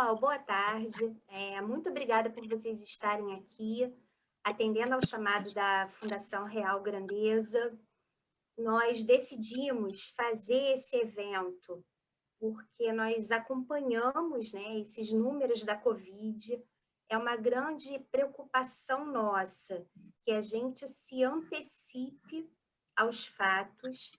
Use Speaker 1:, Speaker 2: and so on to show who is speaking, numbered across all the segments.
Speaker 1: pessoal, boa tarde. Muito obrigada por vocês estarem aqui, atendendo ao chamado da Fundação Real Grandeza. Nós decidimos fazer esse evento porque nós acompanhamos, né, esses números da Covid. É uma grande preocupação nossa que a gente se antecipe aos fatos,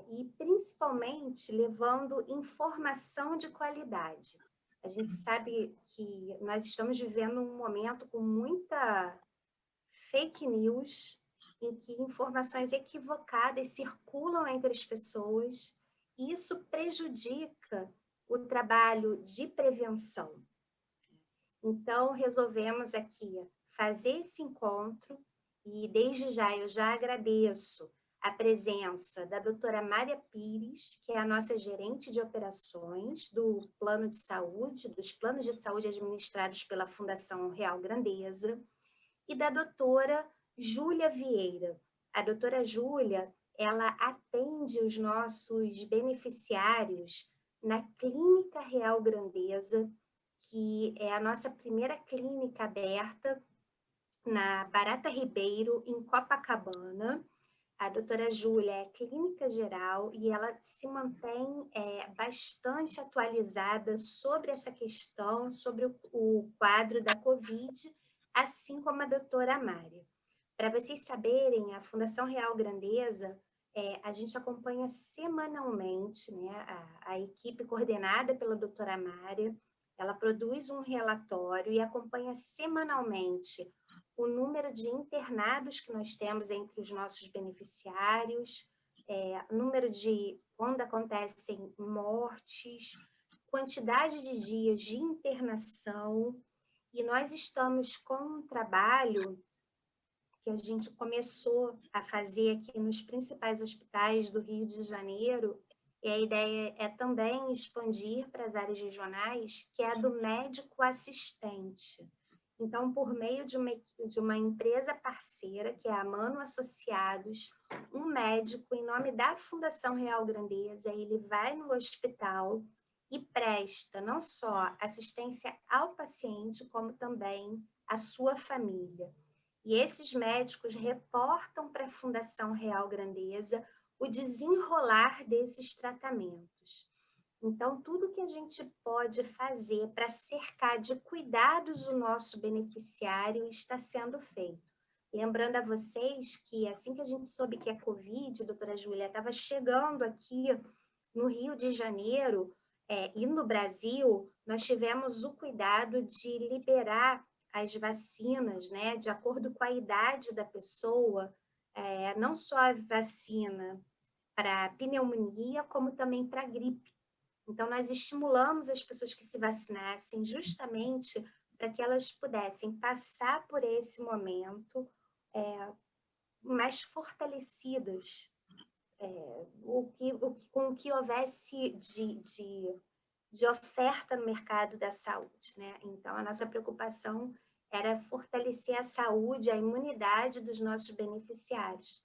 Speaker 1: e principalmente levando informação de qualidade. A gente sabe que nós estamos vivendo um momento com muita fake news, em que informações equivocadas circulam entre as pessoas, e isso prejudica o trabalho de prevenção. Então, resolvemos aqui fazer esse encontro, e desde já eu já agradeço a presença da doutora Mária Pires, que é a nossa gerente de operações do plano de saúde, dos planos de saúde administrados pela Fundação Real Grandeza, e da doutora Júlia Vieira. A doutora Júlia, ela atende os nossos beneficiários na Clínica Real Grandeza, que é a nossa primeira clínica aberta na Barata Ribeiro, em Copacabana. A doutora Júlia é clínica geral e ela se mantém bastante atualizada sobre essa questão, sobre o quadro da Covid, assim como a doutora Mária. Para vocês saberem, a Fundação Real Grandeza, a gente acompanha semanalmente, né, a equipe coordenada pela doutora Mária, ela produz um relatório e acompanha semanalmente o número de internados que nós temos entre os nossos beneficiários, número de quando acontecem mortes, quantidade de dias de internação, e nós estamos com um trabalho que a gente começou a fazer aqui nos principais hospitais do Rio de Janeiro, e a ideia é também expandir para as áreas regionais, que é a do médico assistente. Então, por meio de uma empresa parceira, que é a Mano Associados, um médico, em nome da Fundação Real Grandeza, ele vai no hospital e presta não só assistência ao paciente, como também à sua família. E esses médicos reportam para a Fundação Real Grandeza o desenrolar desses tratamentos. Então, tudo que a gente pode fazer para cercar de cuidados o nosso beneficiário está sendo feito. Lembrando a vocês que assim que a gente soube que a Covid, doutora Júlia, estava chegando aqui no Rio de Janeiro e no Brasil, nós tivemos o cuidado de liberar as vacinas, né, de acordo com a idade da pessoa, não só a vacina para pneumonia, como também para gripe. Então, nós estimulamos as pessoas que se vacinassem justamente para que elas pudessem passar por esse momento mais fortalecidas, com o que houvesse de oferta no mercado da saúde, né? Então, a nossa preocupação era fortalecer a saúde, a imunidade dos nossos beneficiários.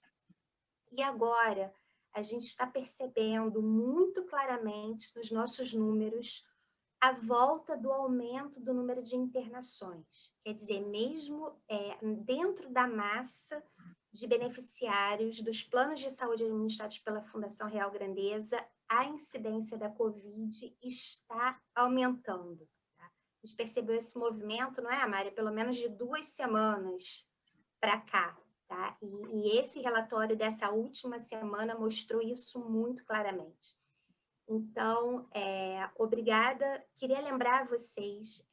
Speaker 1: E agora, a gente está percebendo muito claramente nos nossos números a volta do aumento do número de internações. Quer dizer, mesmo dentro da massa de beneficiários dos planos de saúde administrados pela Fundação Real Grandeza, a incidência da Covid está aumentando. Tá? A gente percebeu esse movimento, não é, Mária? Pelo menos de 2 semanas para cá. Tá? E esse relatório dessa última semana mostrou isso muito claramente. Então, obrigada. Queria lembrar a vocês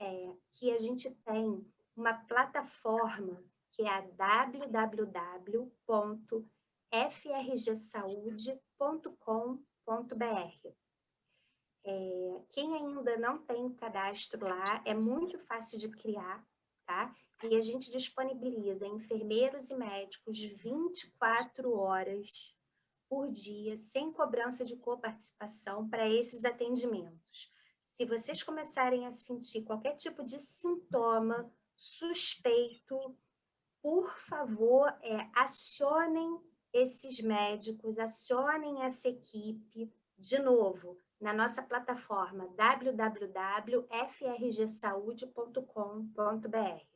Speaker 1: que a gente tem uma plataforma que é a www.frgsaude.com.br. Quem ainda não tem cadastro lá, é muito fácil de criar, tá? E a gente disponibiliza enfermeiros e médicos 24 horas por dia, sem cobrança de coparticipação para esses atendimentos. Se vocês começarem a sentir qualquer tipo de sintoma suspeito, por favor, acionem esses médicos, acionem essa equipe. De novo, na nossa plataforma www.frgsaude.com.br.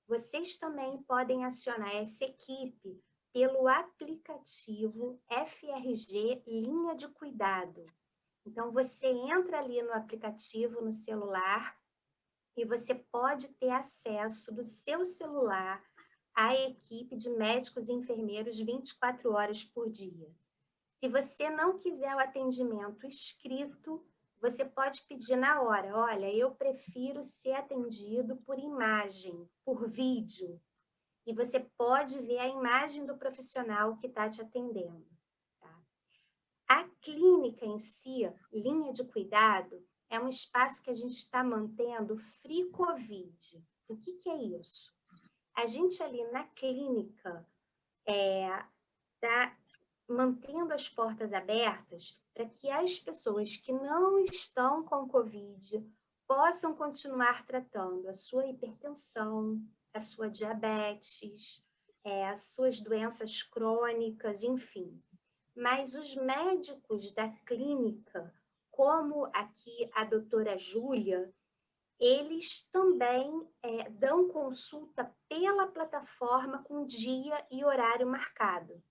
Speaker 1: Vocês também podem acionar essa equipe pelo aplicativo FRG Linha de Cuidado. Então, você entra ali no aplicativo no celular e você pode ter acesso do seu celular à equipe de médicos e enfermeiros 24 horas por dia. Se você não quiser o atendimento escrito, você pode pedir na hora, olha, eu prefiro ser atendido por imagem, por vídeo. E você pode ver a imagem do profissional que está te atendendo. Tá? A clínica em si, linha de cuidado, é um espaço que a gente está mantendo free Covid. O que é isso? A gente ali na clínica está mantendo as portas abertas para que as pessoas que não estão com Covid possam continuar tratando a sua hipertensão, a sua diabetes, as suas doenças crônicas, enfim. Mas os médicos da clínica, como aqui a doutora Júlia, eles também dão consulta pela plataforma com dia e horário marcado.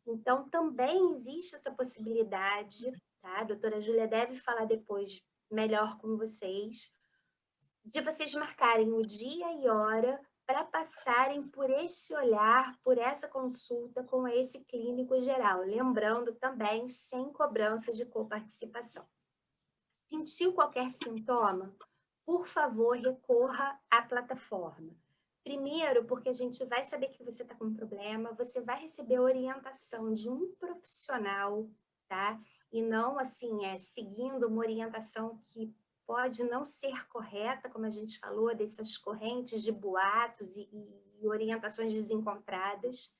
Speaker 1: Então, também existe essa possibilidade, tá? A doutora Júlia deve falar depois melhor com vocês, de vocês marcarem o dia e hora para passarem por esse olhar, por essa consulta com esse clínico geral. Lembrando também, sem cobrança de coparticipação. Sentiu qualquer sintoma? Por favor, recorra à plataforma. Primeiro, porque a gente vai saber que você está com um problema, você vai receber orientação de um profissional, tá? E não, assim, seguindo uma orientação que pode não ser correta, como a gente falou, dessas correntes de boatos e orientações desencontradas.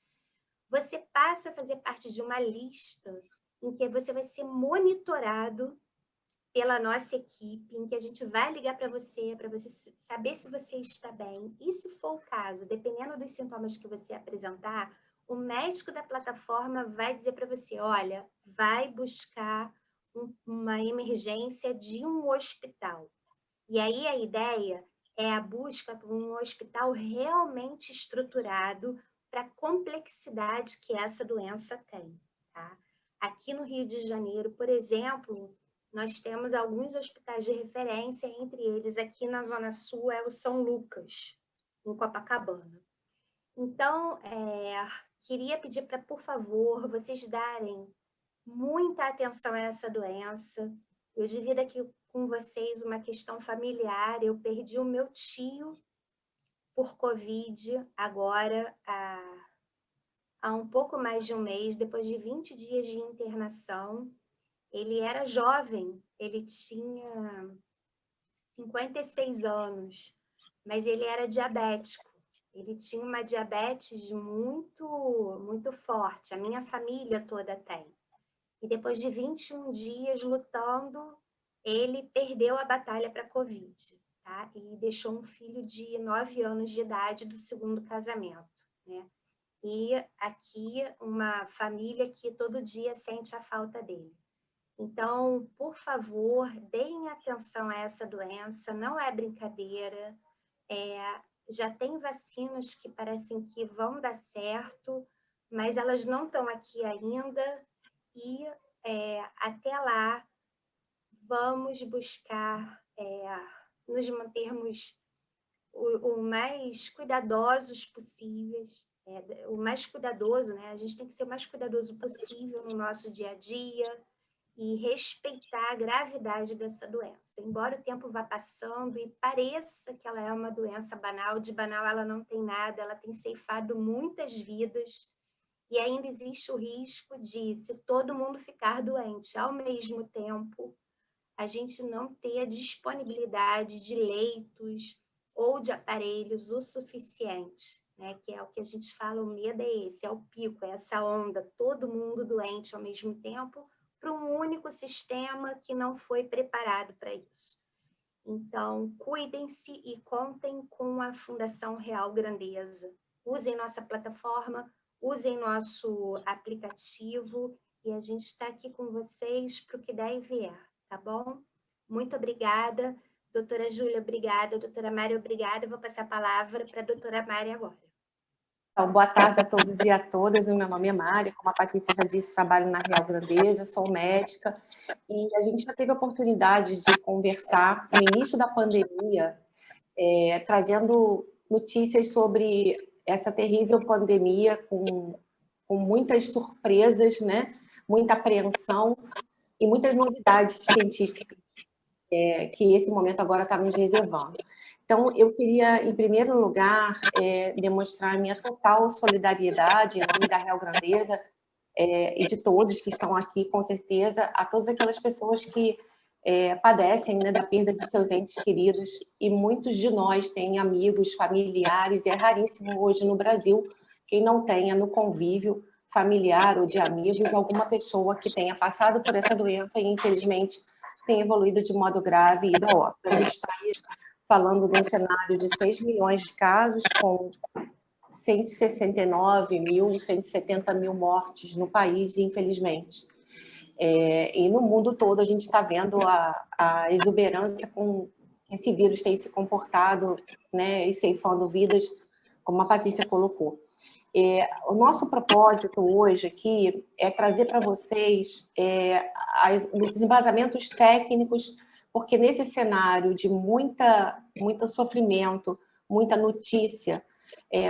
Speaker 1: Você passa a fazer parte de uma lista em que você vai ser monitorado pela nossa equipe, em que a gente vai ligar para você saber se você está bem. E se for o caso, dependendo dos sintomas que você apresentar, o médico da plataforma vai dizer para você, olha, vai buscar uma emergência de um hospital. E aí a ideia é a busca por um hospital realmente estruturado para a complexidade que essa doença tem. Tá? Aqui no Rio de Janeiro, por exemplo, nós temos alguns hospitais de referência, entre eles aqui na Zona Sul é o São Lucas, em Copacabana. Então, queria pedir para, por favor, vocês darem muita atenção a essa doença. Eu divido aqui com vocês uma questão familiar. Eu perdi o meu tio por Covid agora, há um pouco mais de um mês, depois de 20 dias de internação. Ele era jovem, ele tinha 56 anos, mas ele era diabético. Ele tinha uma diabetes muito, muito forte, a minha família toda tem. E depois de 21 dias lutando, ele perdeu a batalha para a Covid, tá? E deixou um filho de 9 anos de idade do segundo casamento, né? E aqui uma família que todo dia sente a falta dele. Então, por favor, deem atenção a essa doença, não é brincadeira, já tem vacinas que parecem que vão dar certo, mas elas não estão aqui ainda e até lá vamos buscar nos mantermos o mais cuidadosos possíveis, o mais cuidadoso, né? A gente tem que ser o mais cuidadoso possível no nosso dia a dia, e respeitar a gravidade dessa doença. Embora o tempo vá passando e pareça que ela é uma doença banal, de banal ela não tem nada, ela tem ceifado muitas vidas e ainda existe o risco de, se todo mundo ficar doente ao mesmo tempo, a gente não ter a disponibilidade de leitos ou de aparelhos o suficiente, né? Que é o que a gente fala, o medo é esse, é o pico, é essa onda, todo mundo doente ao mesmo tempo, para um único sistema que não foi preparado para isso. Então, cuidem-se e contem com a Fundação Real Grandeza. Usem nossa plataforma, usem nosso aplicativo e a gente está aqui com vocês para o que der e vier. tá bom? Muito obrigada. Doutora Júlia, obrigada. Doutora Mária, obrigada. Eu vou passar a palavra para a doutora Mária agora.
Speaker 2: Então, boa tarde a todos e a todas. O meu nome é Mária, como a Patrícia já disse, trabalho na Real Grandeza, sou médica, e a gente já teve a oportunidade de conversar no início da pandemia, trazendo notícias sobre essa terrível pandemia, com muitas surpresas, né? Muita apreensão e muitas novidades científicas, que esse momento agora está nos reservando. Então, eu queria, em primeiro lugar, demonstrar a minha total solidariedade em nome da Real Grandeza e de todos que estão aqui, com certeza, a todas aquelas pessoas que padecem, né, da perda de seus entes queridos, e muitos de nós têm amigos, familiares, e é raríssimo hoje no Brasil quem não tenha no convívio familiar ou de amigos alguma pessoa que tenha passado por essa doença e, infelizmente, tenha evoluído de modo grave e ido a óbito. A gente está aí falando de um cenário de 6 milhões de casos, com 169 mil, 170 mil mortes no país, infelizmente. E no mundo todo a gente está vendo a exuberância com que esse vírus tem se comportado, né, e ceifando vidas, como a Patrícia colocou. O nosso propósito hoje aqui é trazer para vocês os embasamentos técnicos, porque nesse cenário de muito sofrimento, muita notícia,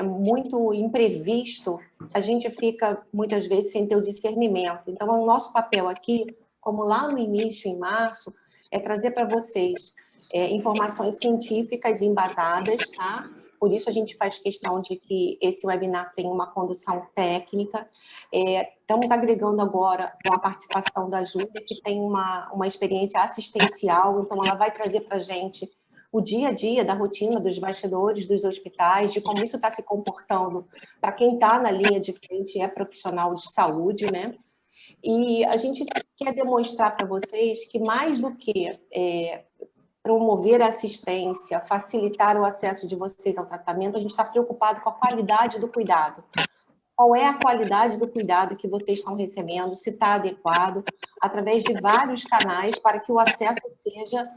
Speaker 2: muito imprevisto, a gente fica muitas vezes sem ter o discernimento. Então, o nosso papel aqui, como lá no início, em março, é trazer para vocês informações científicas embasadas, tá? Por isso a gente faz questão de que esse webinar tenha uma condução técnica. Estamos agregando agora com a participação da Júlia, que tem uma experiência assistencial, então ela vai trazer para a gente o dia a dia da rotina dos bastidores dos hospitais, de como isso está se comportando para quem está na linha de frente e é profissional de saúde, né? E a gente quer demonstrar para vocês que mais do que promover a assistência, facilitar o acesso de vocês ao tratamento, a gente está preocupado com a qualidade do cuidado. Qual é a qualidade do cuidado que vocês estão recebendo, se está adequado, através de vários canais, para que o acesso seja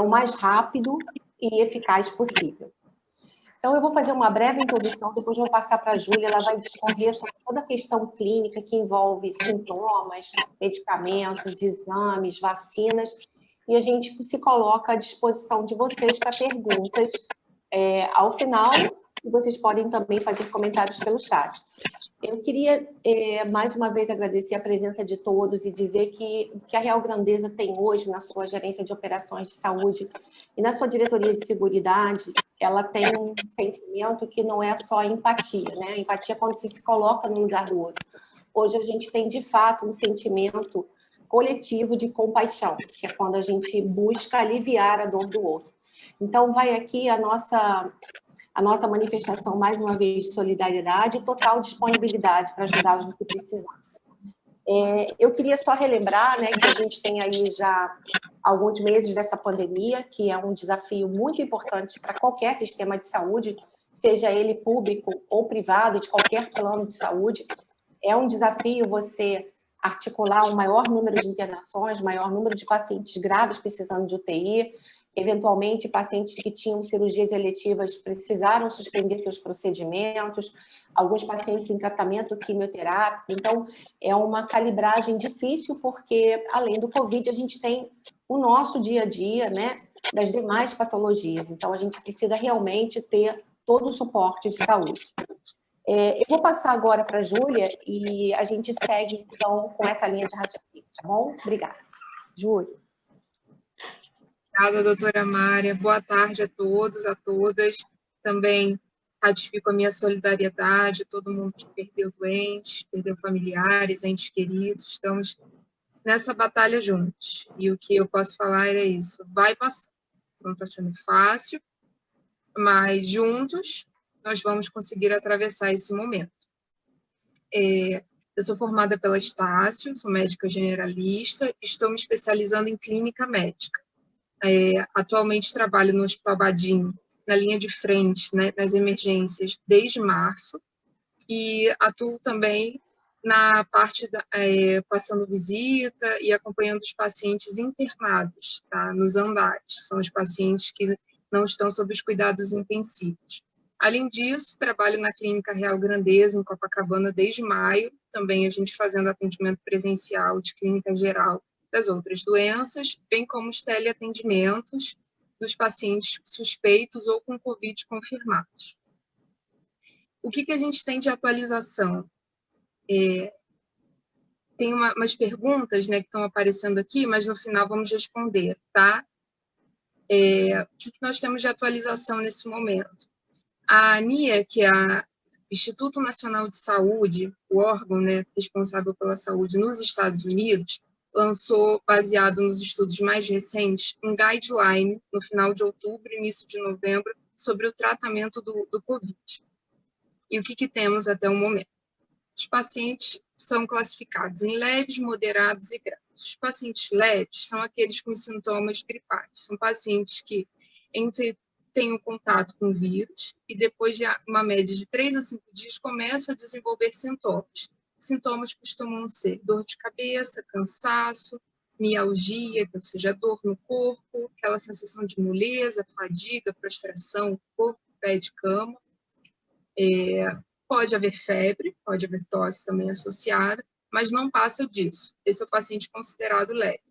Speaker 2: o mais rápido e eficaz possível. Então, eu vou fazer uma breve introdução, depois vou passar para a Júlia, ela vai discorrer sobre toda a questão clínica que envolve sintomas, medicamentos, exames, vacinas, e a gente se coloca à disposição de vocês para perguntas ao final, e vocês podem também fazer comentários pelo chat. Eu queria, mais uma vez, agradecer a presença de todos e dizer que a Real Grandeza tem hoje, na sua gerência de operações de saúde e na sua diretoria de seguridade, ela tem um sentimento que não é só empatia, né? Empatia é quando você se coloca no lugar do outro. Hoje a gente tem, de fato, um sentimento coletivo de compaixão, que é quando a gente busca aliviar a dor do outro. Então, vai aqui a nossa manifestação, mais uma vez, de solidariedade e total disponibilidade para ajudá-los no que precisarem. Eu queria só relembrar, né, que a gente tem aí já alguns meses dessa pandemia, que é um desafio muito importante para qualquer sistema de saúde, seja ele público ou privado, de qualquer plano de saúde. É um desafio você articular um maior número de internações, maior número de pacientes graves precisando de UTI, eventualmente pacientes que tinham cirurgias eletivas precisaram suspender seus procedimentos, alguns pacientes em tratamento quimioterápico. Então, é uma calibragem difícil, porque, além do Covid, a gente tem o nosso dia a dia, né, das demais patologias. Então, a gente precisa realmente ter todo o suporte de saúde. Eu vou passar agora para a Júlia e a gente segue, então, com essa linha de raciocínio, tá bom? Obrigada. Júlia.
Speaker 3: Obrigada, doutora Mária. Boa tarde a todos, a todas. Também ratifico a minha solidariedade a todo mundo que perdeu doentes, perdeu familiares, entes queridos. Estamos nessa batalha juntos. E o que eu posso falar é isso. Vai passar. Não está sendo fácil, mas juntos nós vamos conseguir atravessar esse momento. Eu sou formada pela Estácio, sou médica generalista, estou me especializando em clínica médica. Atualmente trabalho no Hospital Badim, na linha de frente, né, nas emergências, desde março, e atuo também na parte passando visita e acompanhando os pacientes internados, tá? Nos andares, são os pacientes que não estão sob os cuidados intensivos. Além disso, trabalho na Clínica Real Grandeza, em Copacabana, desde maio, também a gente fazendo atendimento presencial de clínica geral das outras doenças, bem como os teleatendimentos dos pacientes suspeitos ou com Covid confirmados. O que a gente tem de atualização? Tem umas perguntas, né, que estão aparecendo aqui, mas no final vamos responder, tá? O que nós temos de atualização nesse momento? A ANIA, que é o Instituto Nacional de Saúde, o órgão, né, responsável pela saúde nos Estados Unidos, lançou, baseado nos estudos mais recentes, um guideline no final de outubro, início de novembro, sobre o tratamento do COVID. E o que temos até o momento? Os pacientes são classificados em leves, moderados e graves. Os pacientes leves são aqueles com sintomas gripais. São pacientes que têm um contato com o vírus e depois de uma média de 3 a 5 dias começam a desenvolver sintomas. Sintomas costumam ser dor de cabeça, cansaço, mialgia, ou seja, dor no corpo, aquela sensação de moleza, fadiga, prostração, corpo, pé de cama. Pode haver febre, pode haver tosse também associada, mas não passa disso. Esse é o paciente considerado leve.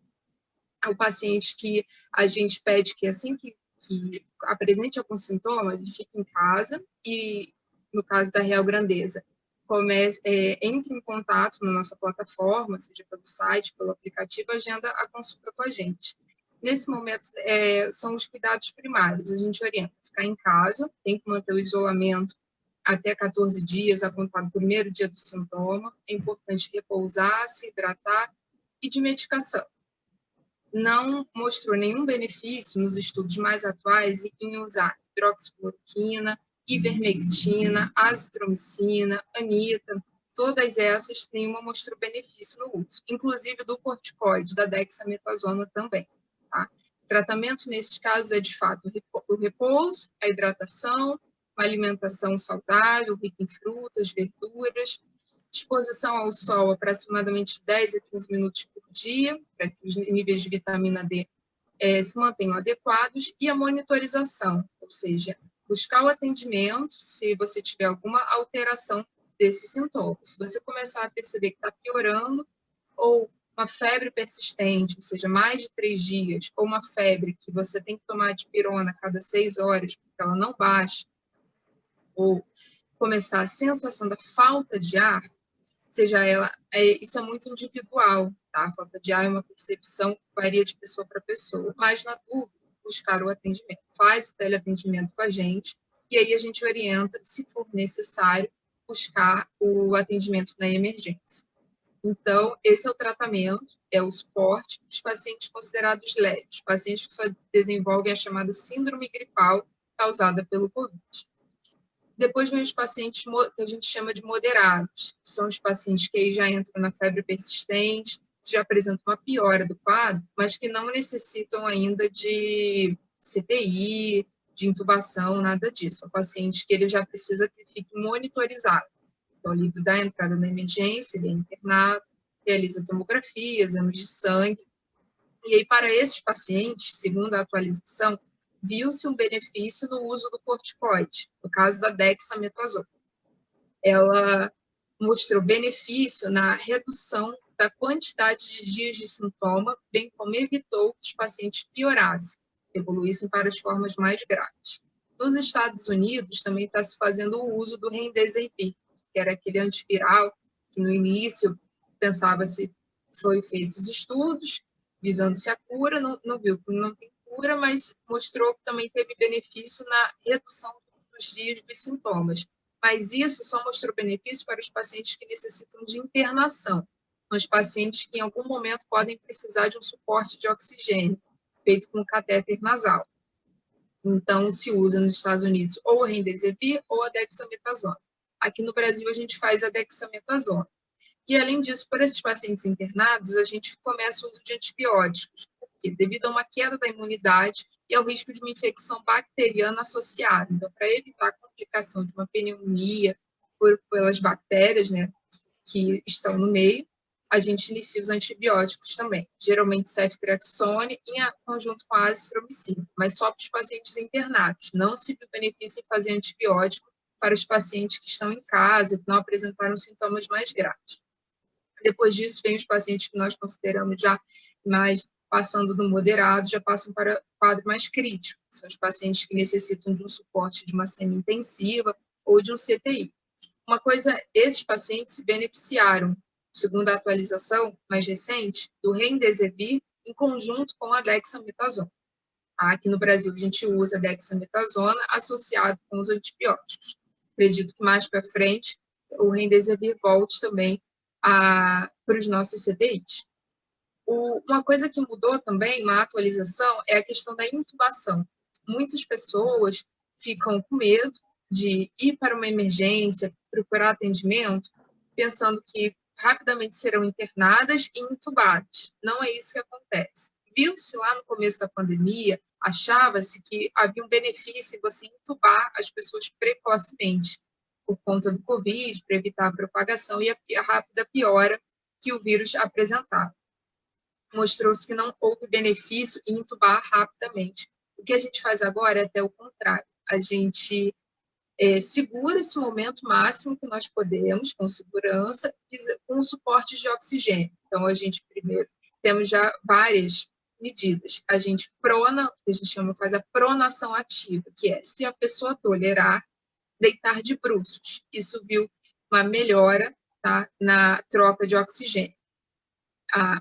Speaker 3: É o paciente que a gente pede que assim que apresente algum sintoma, ele fique em casa e, no caso da Real Grandeza, entre em contato na nossa plataforma, seja pelo site, pelo aplicativo, agenda a consulta com a gente. Nesse momento, são os cuidados primários. A gente orienta a ficar em casa, tem que manter o isolamento até 14 dias, a contar do primeiro dia do sintoma. É importante repousar, se hidratar e de medicação. Não mostrou nenhum benefício nos estudos mais atuais em usar hidroxicloroquina, ivermectina, azitromicina, anita, todas essas nenhuma mostrou benefício no uso, inclusive do corticoide, da dexametasona também. Tá? O tratamento nesses casos é, de fato, o repouso, a hidratação, uma alimentação saudável, rica em frutas, verduras, exposição ao sol aproximadamente 10 a 15 minutos por dia, para que os níveis de vitamina D se mantenham adequados, e a monitorização, ou seja, buscar o atendimento se você tiver alguma alteração desses sintomas. Se você começar a perceber que está piorando, ou uma febre persistente, ou seja, mais de 3 dias, ou uma febre que você tem que tomar dipirona a cada 6 horas, porque ela não baixa, ou começar a sensação da falta de ar, seja ela, isso é muito individual, tá? A falta de ar é uma percepção que varia de pessoa para pessoa, mas na dúvida, buscar o atendimento. Faz o teleatendimento com a gente, e aí a gente orienta, se for necessário, buscar o atendimento na emergência. Então, esse é o tratamento, é o suporte dos pacientes considerados leves, pacientes que só desenvolvem a chamada síndrome gripal causada pelo COVID. Depois vem os pacientes que a gente chama de moderados, que são os pacientes que aí já entram na febre persistente, já apresentam uma piora do quadro, mas que não necessitam ainda de CTI, de intubação, nada disso. É um paciente que ele já precisa que fique monitorizado. Então, ele dá a entrada na emergência, ele é internado, realiza tomografia, exames de sangue. E aí, para esses pacientes, segundo a atualização, viu-se um benefício no uso do corticoide, no caso da dexametasona. Ela mostrou benefício na redução da quantidade de dias de sintoma, bem como evitou que os pacientes piorassem, evoluíssem para as formas mais graves. Nos Estados Unidos, também está se fazendo o uso do Remdesivir, que era aquele antiviral que no início pensava-se, foi feitos estudos visando-se a cura, não viu que não tem cura, mas mostrou que também teve benefício na redução dos dias dos sintomas. Mas isso só mostrou benefício para os pacientes que necessitam de internação, os pacientes que em algum momento podem precisar de um suporte de oxigênio, feito com catéter nasal. Então, se usa nos Estados Unidos ou a Remdesivir ou a dexametasona. Aqui no Brasil, a gente faz a dexametasona. E, além disso, para esses pacientes internados, a gente começa o uso de antibióticos, porque devido a uma queda da imunidade e ao risco de uma infecção bacteriana associada. Então, para evitar a complicação de uma pneumonia pelas bactérias, né, que estão no meio, a gente inicia os antibióticos também, geralmente ceftriaxone em conjunto com a azitromicina, mas só para os pacientes internados. Não se viu benefício em fazer antibiótico para os pacientes que estão em casa, que não apresentaram sintomas mais graves. Depois disso, vem os pacientes que nós consideramos já mais passando do moderado, já passam para o quadro mais crítico. São os pacientes que necessitam de um suporte de uma semi-intensiva ou de um CTI. Uma coisa, esses pacientes se beneficiaram, segundo a atualização mais recente, do Remdesivir em conjunto com a dexametasona. Aqui no Brasil, a gente usa a dexametasona associado com os antibióticos. Acredito que mais para frente o Remdesivir volte também para os nossos CTIs. Uma coisa que mudou também, uma atualização, é a questão da intubação. Muitas pessoas ficam com medo de ir para uma emergência, procurar atendimento, pensando que rapidamente serão internadas e intubadas. Não é isso que acontece. Viu-se lá no começo da pandemia, achava-se que havia um benefício em você intubar as pessoas precocemente, por conta do Covid, para evitar a propagação e a rápida piora que o vírus apresentava. Mostrou-se que não houve benefício em intubar rapidamente. O que a gente faz agora é até o contrário. A gente segura esse momento máximo que nós podemos, com segurança, com suporte de oxigênio. Então, a gente primeiro temos já várias medidas. A gente prona, o que a gente chama, faz a pronação ativa, que é, se a pessoa tolerar, deitar de bruços. Isso viu uma melhora, tá, na troca de oxigênio.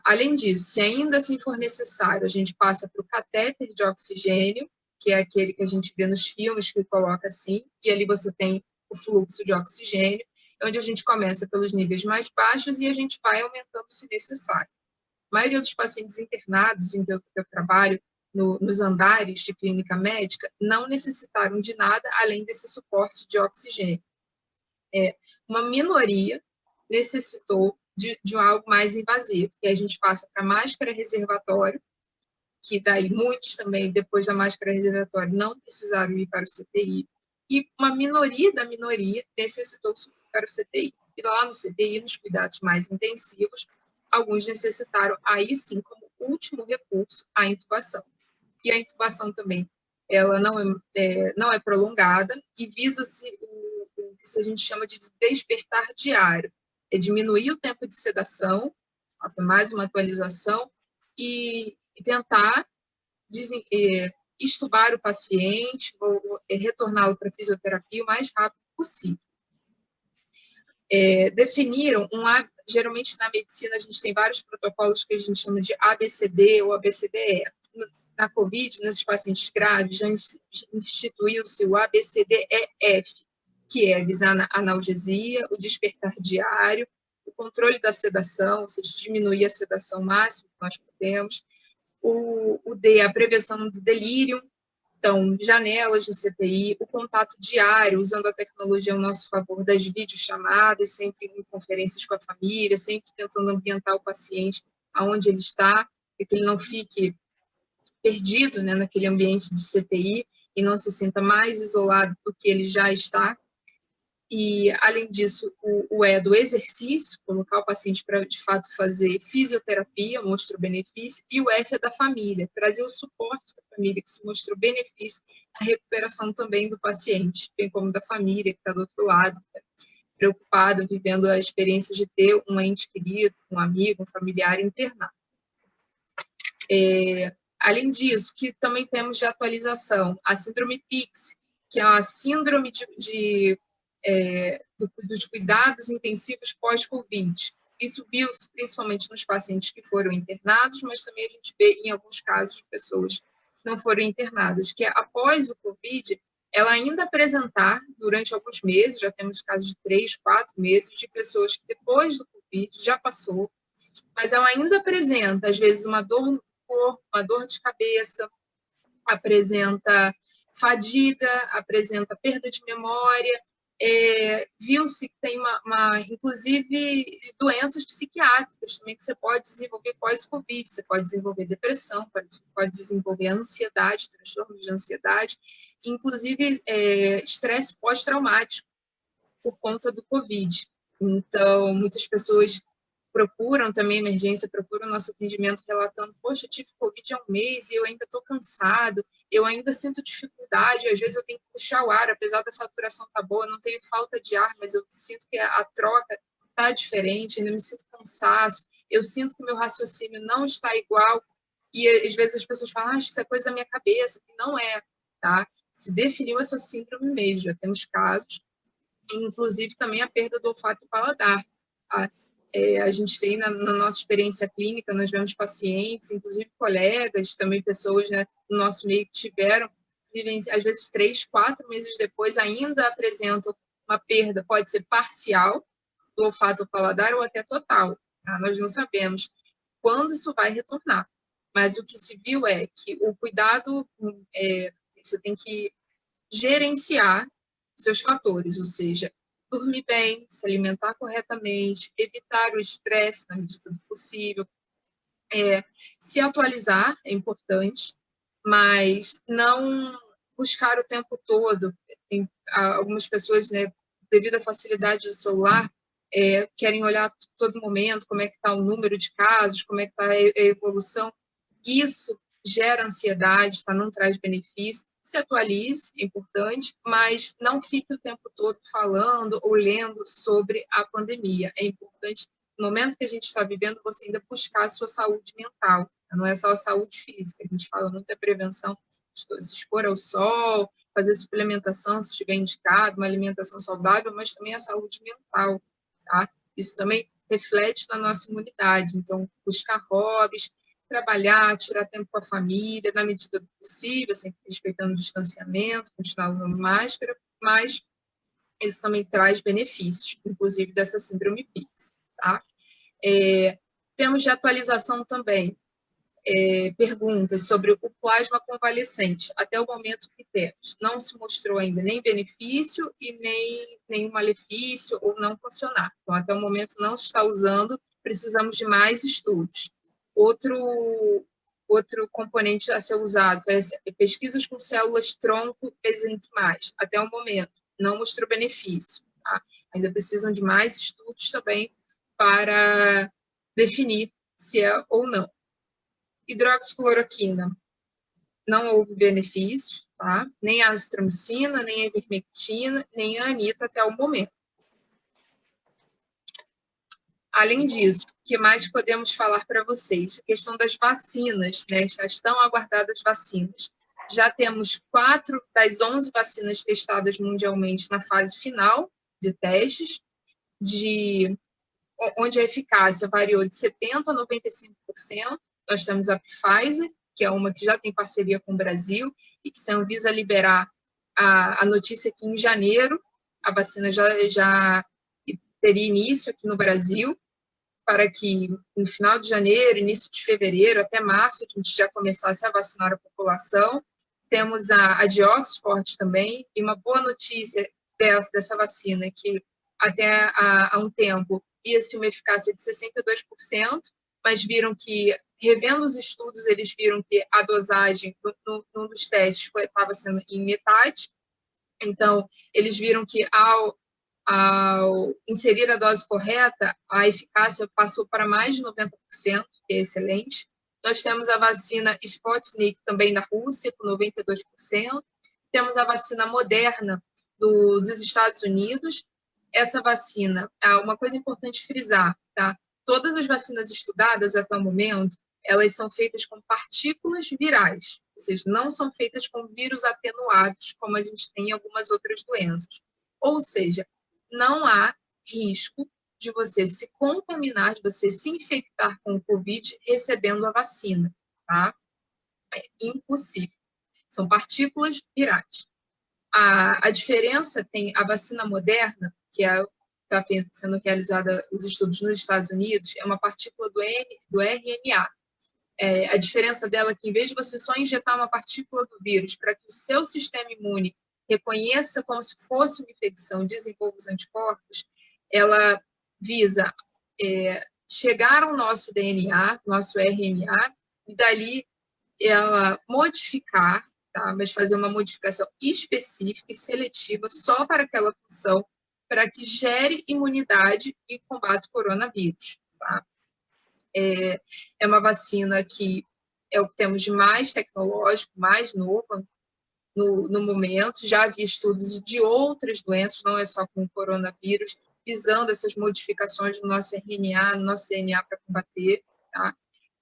Speaker 3: Além disso, se ainda assim for necessário, a gente passa para o catéter de oxigênio, que é aquele que a gente vê nos filmes, que coloca assim, e ali você tem o fluxo de oxigênio, onde a gente começa pelos níveis mais baixos e a gente vai aumentando se necessário. A maioria dos pacientes internados em que eu trabalho, nos andares de clínica médica, não necessitaram de nada além desse suporte de oxigênio. Uma minoria necessitou de algo mais invasivo, que a gente passa para máscara reservatório, que daí muitos também, depois da máscara reservatória, não precisaram ir para o CTI, e uma minoria da minoria necessitou subir para o CTI. E lá no CTI, nos cuidados mais intensivos, alguns necessitaram, aí sim, como último recurso, a intubação. E a intubação também, ela não é prolongada e visa-se o que a gente chama de despertar diário, é diminuir o tempo de sedação, mais uma atualização, e tentar extubar o paciente ou retorná-lo para a fisioterapia o mais rápido possível. Definiram, geralmente na medicina a gente tem vários protocolos que a gente chama de ABCD ou ABCDE. Na COVID, nesses pacientes graves, já instituiu-se o ABCDEF, que é visar a analgesia, o despertar diário, o controle da sedação, ou seja, diminuir a sedação máxima que nós podemos, o D, a prevenção do delírio, então, janelas do CTI, o contato diário, usando a tecnologia ao nosso favor, das videochamadas, sempre em conferências com a família, sempre tentando ambientar o paciente aonde ele está, para que ele não fique perdido, né, naquele ambiente de CTI e não se sinta mais isolado do que ele já está. E, além disso, o E do exercício, colocar o paciente para, de fato, fazer fisioterapia, mostrou benefício, e o F é da família, trazer o suporte da família, que se mostrou benefício na recuperação também do paciente, bem como da família que está do outro lado, né, preocupado, vivendo a experiência de ter um ente querido, um amigo, um familiar internado. Além disso, que também temos de atualização, a síndrome PICS, que é a síndrome dos cuidados intensivos pós-Covid. Isso viu-se principalmente nos pacientes que foram internados, mas também a gente vê em alguns casos de pessoas que não foram internadas, que após o Covid, ela ainda apresentar, durante alguns meses, já temos casos de 3, 4 meses, de pessoas que depois do Covid já passou, mas ela ainda apresenta, às vezes, uma dor no corpo, uma dor de cabeça, apresenta fadiga, apresenta perda de memória, viu-se que tem inclusive, doenças psiquiátricas também que você pode desenvolver pós-Covid, você pode desenvolver depressão, pode desenvolver ansiedade, transtornos de ansiedade, inclusive estresse pós-traumático por conta do Covid. Então, muitas pessoas procuram também emergência, procuram nosso atendimento relatando, poxa, eu tive Covid há um mês e eu ainda estou cansado, eu ainda sinto dificuldade, às vezes eu tenho que puxar o ar, apesar da saturação estar boa, não tenho falta de ar, mas eu sinto que a troca está diferente, ainda me sinto cansaço, eu sinto que o meu raciocínio não está igual, e às vezes as pessoas falam, acho que isso é coisa da minha cabeça, e não é, tá? Se definiu essa síndrome mesmo, já temos casos, inclusive também a perda do olfato e paladar, tá? A gente tem na nossa experiência clínica, nós vemos pacientes, inclusive colegas, também pessoas, né, no nosso meio que tiveram, vivem, às vezes 3, 4 meses depois, ainda apresentam uma perda, pode ser parcial, do olfato ou paladar ou até total. Tá? Nós não sabemos quando isso vai retornar, mas o que se viu é que o cuidado, você tem que gerenciar seus fatores, ou seja, dormir bem, se alimentar corretamente, evitar o estresse na medida do possível, se atualizar é importante, mas não buscar o tempo todo. Tem algumas pessoas, né, devido à facilidade do celular, querem olhar todo momento como é que está o número de casos, como é que está a evolução. Isso gera ansiedade, tá? Não traz benefício. Se atualize, é importante, mas não fique o tempo todo falando ou lendo sobre a pandemia. É importante, no momento que a gente está vivendo, você ainda buscar a sua saúde mental. Não é só a saúde física. A gente fala muito da prevenção, se expor ao sol, fazer suplementação, se estiver indicado, uma alimentação saudável, mas também a saúde mental, tá? Isso também reflete na nossa imunidade. Então, buscar hobbies, trabalhar, tirar tempo com a família, na medida do possível, sempre respeitando o distanciamento, continuar usando máscara, mas isso também traz benefícios, inclusive dessa síndrome PICS, tá? Temos de atualização também, perguntas sobre o plasma convalescente. Até o momento que temos, não se mostrou ainda nem benefício e nem nenhum malefício ou não funcionar. Então, até o momento não se está usando, precisamos de mais estudos. Outro componente a ser usado é pesquisas com células-tronco mesenquimais. Até o momento, não mostrou benefício. Tá? Ainda precisam de mais estudos também para definir se é ou não. Hidroxicloroquina, não houve benefício, tá? Nem a azitromicina, nem a ivermectina, nem a anita até o momento. Além disso, o que mais podemos falar para vocês? A questão das vacinas, né? As tão aguardadas vacinas. Já temos 4 das 11 vacinas testadas mundialmente na fase final de testes, onde a eficácia variou de 70% a 95%. Nós temos a Pfizer, que é uma que já tem parceria com o Brasil, e que se Anvisa liberar a notícia que em janeiro a vacina já teria início aqui no Brasil, para que no final de janeiro, início de fevereiro, até março, a gente já começasse a vacinar a população. Temos a de Oxford também, e uma boa notícia dessa vacina, que até há um tempo ia-se uma eficácia de 62%, mas viram que, revendo os estudos, eles viram que a dosagem num dos testes estava sendo em metade. Então, eles viram que ao inserir a dose correta, a eficácia passou para mais de 90%, que é excelente. Nós temos a vacina Sputnik, também da Rússia, com 92%. Temos a vacina Moderna, dos Estados Unidos. Essa vacina, uma coisa importante frisar, tá? Todas as vacinas estudadas até o momento, elas são feitas com partículas virais, ou seja, não são feitas com vírus atenuados, como a gente tem em algumas outras doenças. Ou seja, não há risco de você se contaminar, de você se infectar com o Covid recebendo a vacina, tá? É impossível. São partículas virais. A diferença tem a vacina Moderna, que está sendo realizada os estudos nos Estados Unidos, é uma partícula do RNA. A diferença dela é que, em vez de você só injetar uma partícula do vírus para que o seu sistema imune reconheça como se fosse uma infecção, desenvolva os anticorpos, ela visa chegar ao nosso DNA, nosso RNA, e dali ela modificar, tá? Mas fazer uma modificação específica e seletiva só para aquela função, para que gere imunidade e combate o coronavírus. Tá? É uma vacina que é o que temos de mais tecnológico, mais novo no momento. Já havia estudos de outras doenças, não é só com o coronavírus, visando essas modificações no nosso RNA, no nosso DNA para combater, tá?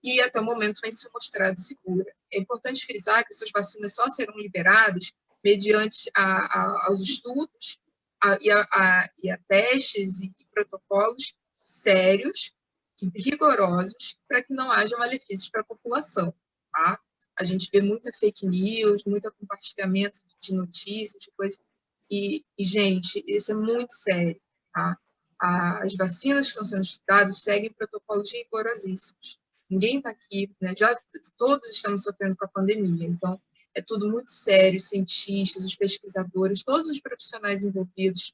Speaker 3: E até o momento vem se mostrado segura. É importante frisar que essas vacinas só serão liberadas mediante aos estudos e a testes e protocolos sérios e rigorosos para que não haja malefícios para a população, tá? A gente vê muita fake news, muito compartilhamento de notícias, de coisas. Gente, isso é muito sério, tá? As vacinas que estão sendo estudadas seguem protocolos rigorosíssimos. Ninguém está aqui, né? Todos estamos sofrendo com a pandemia, então é tudo muito sério. Os cientistas, os pesquisadores, todos os profissionais envolvidos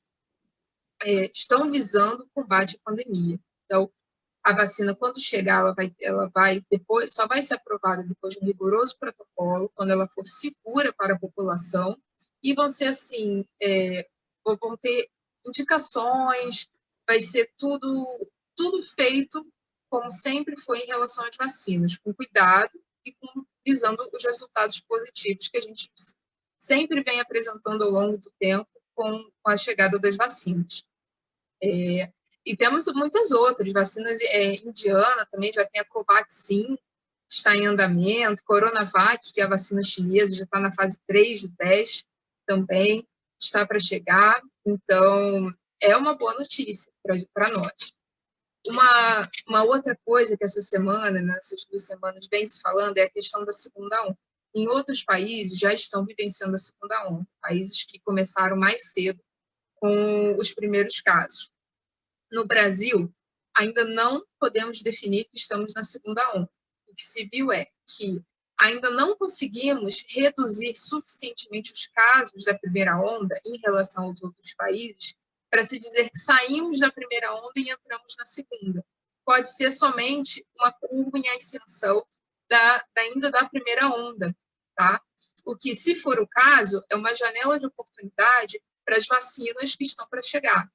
Speaker 3: estão visando o combate à pandemia. Então, a vacina, quando chegar, ela vai depois, só vai ser aprovada depois de um rigoroso protocolo, quando ela for segura para a população, e vão ser assim, vão ter indicações, vai ser tudo feito como sempre foi em relação às vacinas, com cuidado e visando os resultados positivos que a gente sempre vem apresentando ao longo do tempo com a chegada das vacinas. E temos muitas outras, vacinas indiana também, já tem a Covaxin, que está em andamento, Coronavac, que é a vacina chinesa, já está na fase 3 do teste, também está para chegar. Então, é uma boa notícia para nós. Uma outra coisa que essa semana, nessas 2 semanas, vem se falando é a questão da segunda onda. Em outros países já estão vivenciando a segunda onda, países que começaram mais cedo com os primeiros casos. No Brasil, ainda não podemos definir que estamos na segunda onda. O que se viu é que ainda não conseguimos reduzir suficientemente os casos da primeira onda em relação aos outros países para se dizer que saímos da primeira onda e entramos na segunda. Pode ser somente uma curva em ascensão ainda da primeira onda, tá? O que, se for o caso, é uma janela de oportunidade para as vacinas que estão para chegar.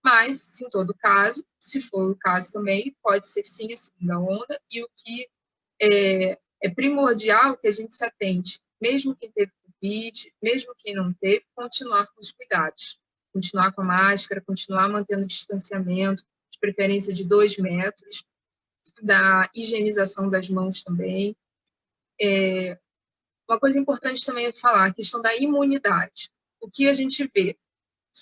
Speaker 3: Mas, em todo caso, se for o caso também, pode ser sim a segunda onda, e o que é primordial que a gente se atente, mesmo quem teve Covid, mesmo quem não teve, continuar com os cuidados, continuar com a máscara, continuar mantendo o distanciamento, de preferência de 2 metros, da higienização das mãos também. Uma coisa importante também é falar, a questão da imunidade. O que a gente vê?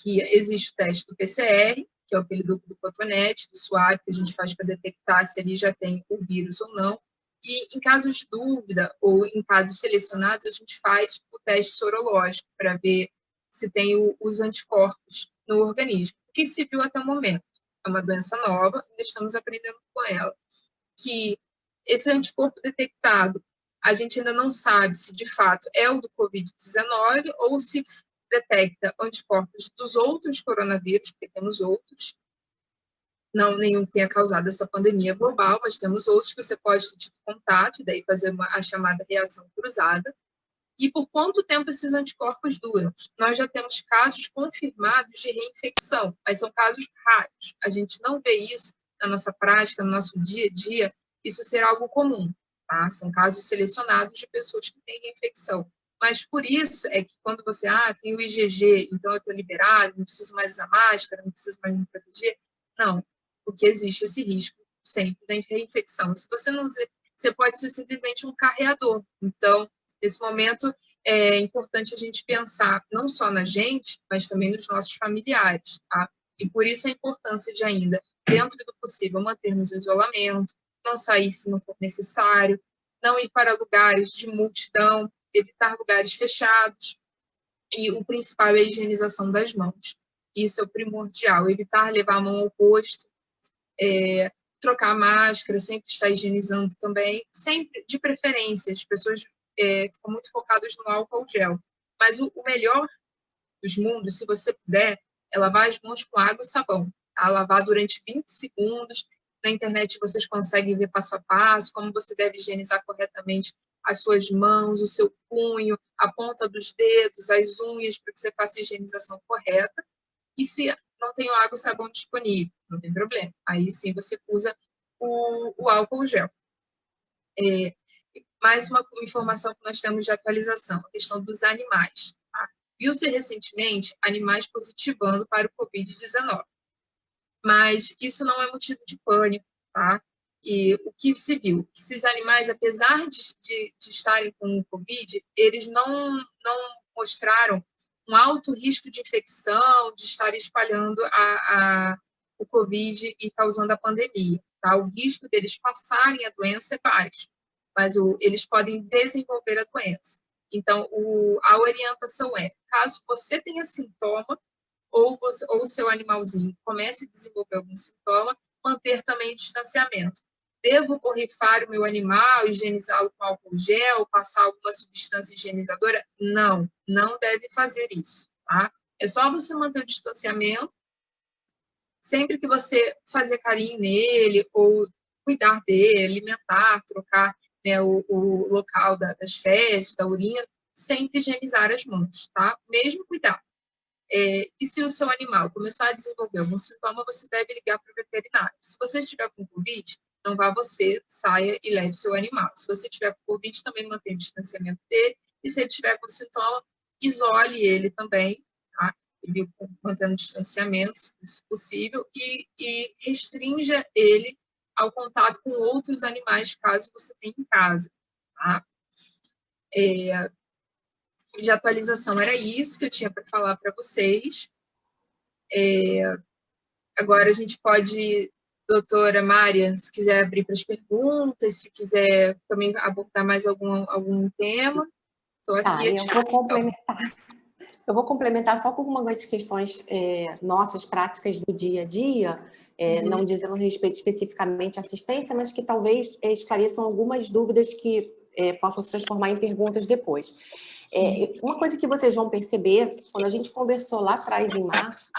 Speaker 3: Que existe o teste do PCR, que é aquele do cotonete, do swab, que a gente faz para detectar se ali já tem o vírus ou não. E em casos de dúvida ou em casos selecionados, a gente faz o teste sorológico para ver se tem os anticorpos no organismo. O que se viu até o momento? É uma doença nova, ainda estamos aprendendo com ela. Que esse anticorpo detectado, a gente ainda não sabe se de fato é o do Covid-19 ou se detecta anticorpos dos outros coronavírus, porque temos outros, não nenhum tenha causado essa pandemia global, mas temos outros que você pode ter tido contato, e daí fazer a chamada reação cruzada. E por quanto tempo esses anticorpos duram? Nós já temos casos confirmados de reinfecção, mas são casos raros. A gente não vê isso na nossa prática, no nosso dia a dia, isso ser algo comum, tá? São casos selecionados de pessoas que têm reinfecção. Mas por isso é que quando você tem o IgG, então eu estou liberado, não preciso mais usar máscara, não preciso mais me proteger. Não, porque existe esse risco sempre da reinfecção. Se você não usa, você pode ser simplesmente um carreador. Então, nesse momento, é importante a gente pensar não só na gente, mas também nos nossos familiares, tá? E por isso a importância de ainda, dentro do possível, mantermos o isolamento, não sair se não for necessário, não ir para lugares de multidão, evitar lugares fechados, e o principal é a higienização das mãos. Isso é o primordial, evitar levar a mão ao rosto, trocar a máscara, sempre estar higienizando também, sempre, de preferência, as pessoas ficam muito focadas no álcool gel, mas o melhor dos mundos, se você puder, é lavar as mãos com água e sabão, tá? Lavar durante 20 segundos, na internet vocês conseguem ver passo a passo, como você deve higienizar corretamente as suas mãos, o seu punho, a ponta dos dedos, as unhas, para que você faça a higienização correta. E se não tenho água e sabão disponível, não tem problema. Aí sim você usa o álcool gel. Mais uma informação que nós temos de atualização, a questão dos animais. Tá? Viu-se recentemente animais positivando para o Covid-19. Mas isso não é motivo de pânico, tá? E o que se viu? Que esses animais, apesar de estarem com o Covid, eles não mostraram um alto risco de infecção, de estar espalhando o Covid e causando a pandemia. Tá? O risco deles passarem a doença é baixo, mas eles podem desenvolver a doença. Então, a orientação é, caso você tenha sintoma, ou o seu animalzinho comece a desenvolver algum sintoma, manter também o distanciamento. Devo borrifar o meu animal, higienizá-lo com álcool gel, passar alguma substância higienizadora? Não, não deve fazer isso, tá? É só você manter o distanciamento. Sempre que você fazer carinho nele, ou cuidar dele, alimentar, trocar, né, o local das fezes, da urina, sempre higienizar as mãos, tá? Mesmo cuidado. E se o seu animal começar a desenvolver algum sintoma, você deve ligar para o veterinário. Se você estiver com Covid, não vá você, saia e leve seu animal. Se você estiver com Covid, também mantenha o distanciamento dele. E se ele estiver com sintoma, isole ele também, tá? Ele mantendo o distanciamento, se possível, e restrinja ele ao contato com outros animais, caso você tenha em casa, tá? De atualização era isso que eu tinha para falar para vocês. Agora a gente pode, doutora Mária, se quiser abrir para as perguntas, se quiser também abordar mais algum tema, estou aqui à disposição.
Speaker 2: Eu vou complementar só com algumas questões nossas, práticas do dia a dia, não dizendo respeito especificamente à assistência, mas que talvez esclareçam algumas dúvidas que possam se transformar em perguntas depois. Uma coisa que vocês vão perceber, quando a gente conversou lá atrás, em março,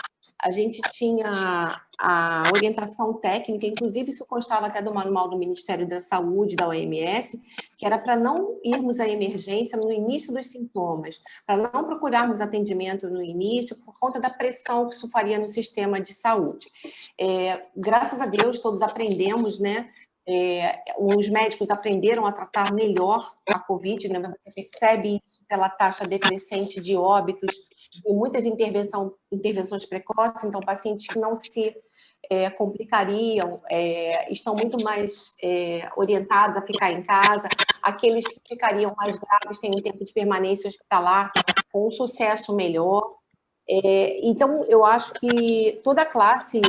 Speaker 2: a gente tinha a orientação técnica, inclusive isso constava até do manual do Ministério da Saúde, da OMS, que era para não irmos à emergência no início dos sintomas, para não procurarmos atendimento no início, por conta da pressão que isso faria no sistema de saúde. Graças a Deus, todos aprendemos, né? Os médicos aprenderam a tratar melhor a Covid, né? Você percebe isso pela taxa decrescente de óbitos e muitas intervenções precoces, então pacientes que não se complicariam, estão muito mais orientados a ficar em casa, aqueles que ficariam mais graves têm um tempo de permanência hospitalar com um sucesso melhor. Então, eu acho que toda a classe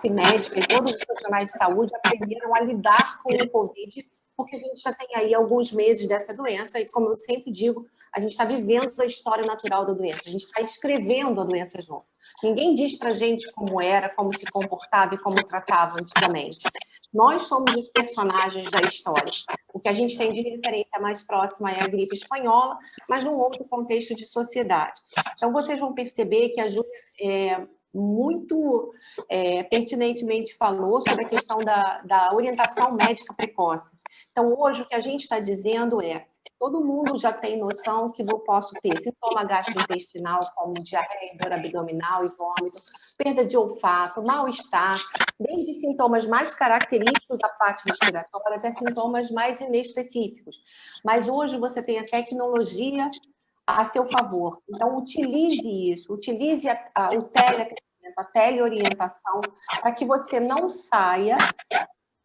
Speaker 2: médica e todos os profissionais de saúde aprenderam a lidar com o Covid, porque a gente já tem aí alguns meses dessa doença, e como eu sempre digo, a gente está vivendo a história natural da doença, a gente está escrevendo a doença junto. Ninguém diz para a gente como era, como se comportava e como tratava antigamente. Nós somos os personagens da história. O que a gente tem de referência mais próxima é a gripe espanhola, mas num outro contexto de sociedade. Então, vocês vão perceber que a Júlia muito pertinentemente falou sobre a questão da orientação médica precoce. Então, hoje, o que a gente está dizendo todo mundo já tem noção que eu posso ter sintoma gastrointestinal, como diarreia, dor abdominal e vômito, perda de olfato, mal-estar, desde sintomas mais característicos da parte respiratória até sintomas mais inespecíficos. Mas hoje você tem a tecnologia a seu favor. Então, utilize isso, utilize o teleatendimento, a teleorientação, para que você não saia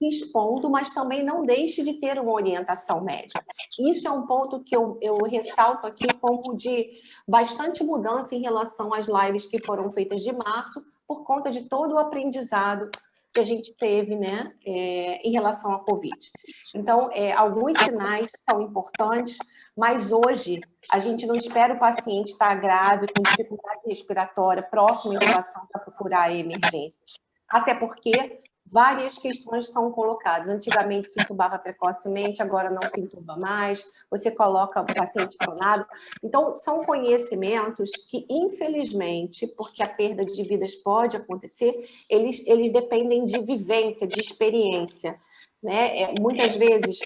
Speaker 2: expondo, mas também não deixe de ter uma orientação médica. Isso é um ponto que eu ressalto aqui como de bastante mudança em relação às lives que foram feitas de março, por conta de todo o aprendizado que a gente teve, né, em relação à Covid. Então, alguns sinais são importantes, mas hoje a gente não espera o paciente estar grave, com dificuldade respiratória, próximo à intubação para procurar a emergência. Até porque várias questões são colocadas. Antigamente se intubava precocemente, agora não se intuba mais, você coloca o paciente pronado. Então, são conhecimentos que, infelizmente, porque a perda de vidas pode acontecer, eles dependem de vivência, de experiência. Né? Muitas vezes,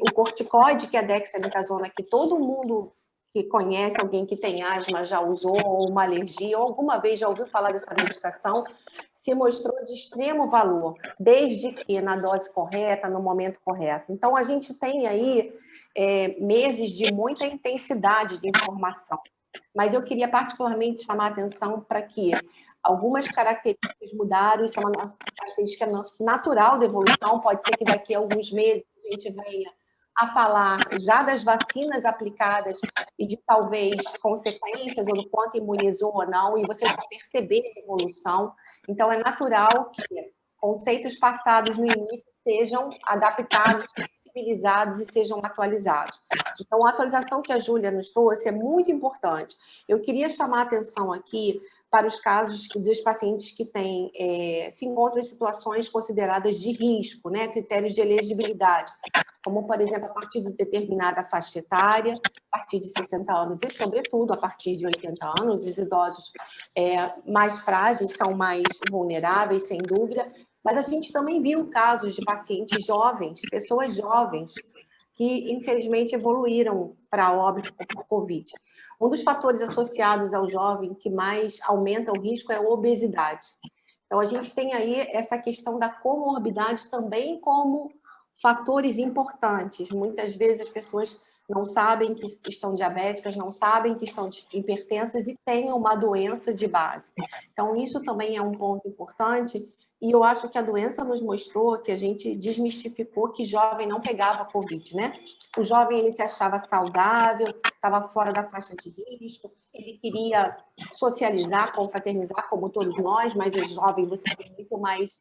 Speaker 2: o corticoide, que é a dexametasona, que todo mundo que conhece alguém que tem asma, já usou, ou uma alergia, ou alguma vez já ouviu falar dessa medicação, se mostrou de extremo valor, desde que na dose correta, no momento correto. Então, a gente tem aí meses de muita intensidade de informação. Mas eu queria particularmente chamar a atenção para que algumas características mudaram, isso é uma característica natural da evolução, pode ser que daqui a alguns meses a gente venha a falar já das vacinas aplicadas e de talvez consequências ou do quanto imunizou ou não, e você vai perceber a evolução. Então, é natural que conceitos passados no início sejam adaptados, flexibilizados e sejam atualizados. Então, a atualização que a Júlia nos trouxe é muito importante. Eu queria chamar a atenção aqui para os casos dos pacientes que se encontram em situações consideradas de risco, né? Critérios de elegibilidade, como, por exemplo, a partir de determinada faixa etária, a partir de 60 anos e, sobretudo, a partir de 80 anos, os idosos mais frágeis são mais vulneráveis, sem dúvida, mas a gente também viu casos de pacientes jovens, pessoas jovens, que, infelizmente, evoluíram para óbito por Covid. Um dos fatores associados ao jovem que mais aumenta o risco é a obesidade. Então, a gente tem aí essa questão da comorbidade também como fatores importantes. Muitas vezes as pessoas não sabem que estão diabéticas, não sabem que estão hipertensas e têm uma doença de base. Então, isso também é um ponto importante. E eu acho que a doença nos mostrou que a gente desmistificou que jovem não pegava Covid, né? O jovem, ele se achava saudável, estava fora da faixa de risco, ele queria socializar, confraternizar, como todos nós, mas o jovem, você tem muito mais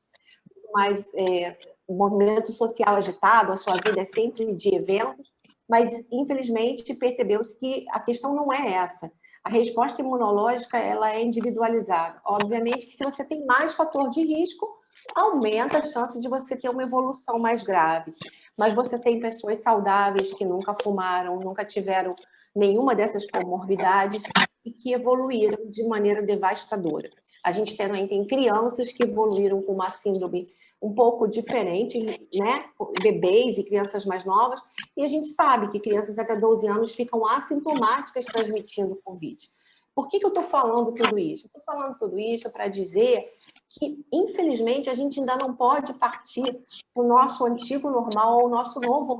Speaker 2: um movimento social agitado, a sua vida é sempre de eventos, mas, infelizmente, percebeu-se que a questão não é essa. A resposta imunológica, ela é individualizada. Obviamente que se você tem mais fator de risco, aumenta a chance de você ter uma evolução mais grave. Mas você tem pessoas saudáveis que nunca fumaram, nunca tiveram nenhuma dessas comorbidades e que evoluíram de maneira devastadora. A gente também tem crianças que evoluíram com uma síndrome um pouco diferente, né? Bebês e crianças mais novas, e a gente sabe que crianças até 12 anos ficam assintomáticas transmitindo Covid. Por que eu estou falando tudo isso? Estou falando tudo isso para dizer que, infelizmente, a gente ainda não pode partir para o nosso antigo normal ou o nosso novo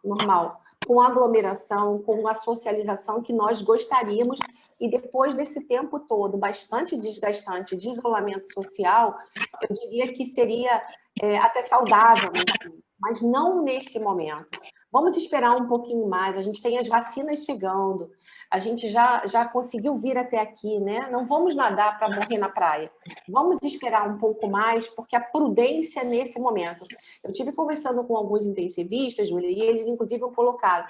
Speaker 2: normal, com aglomeração, com a socialização que nós gostaríamos, e depois desse tempo todo bastante desgastante de isolamento social, eu diria que seria até saudável, mas não nesse momento. Vamos esperar um pouquinho mais, a gente tem as vacinas chegando, a gente já conseguiu vir até aqui, né? Não vamos nadar para morrer na praia. Vamos esperar um pouco mais, porque a prudência nesse momento. Eu tive conversando com alguns intensivistas, Júlia, e eles, inclusive, colocaram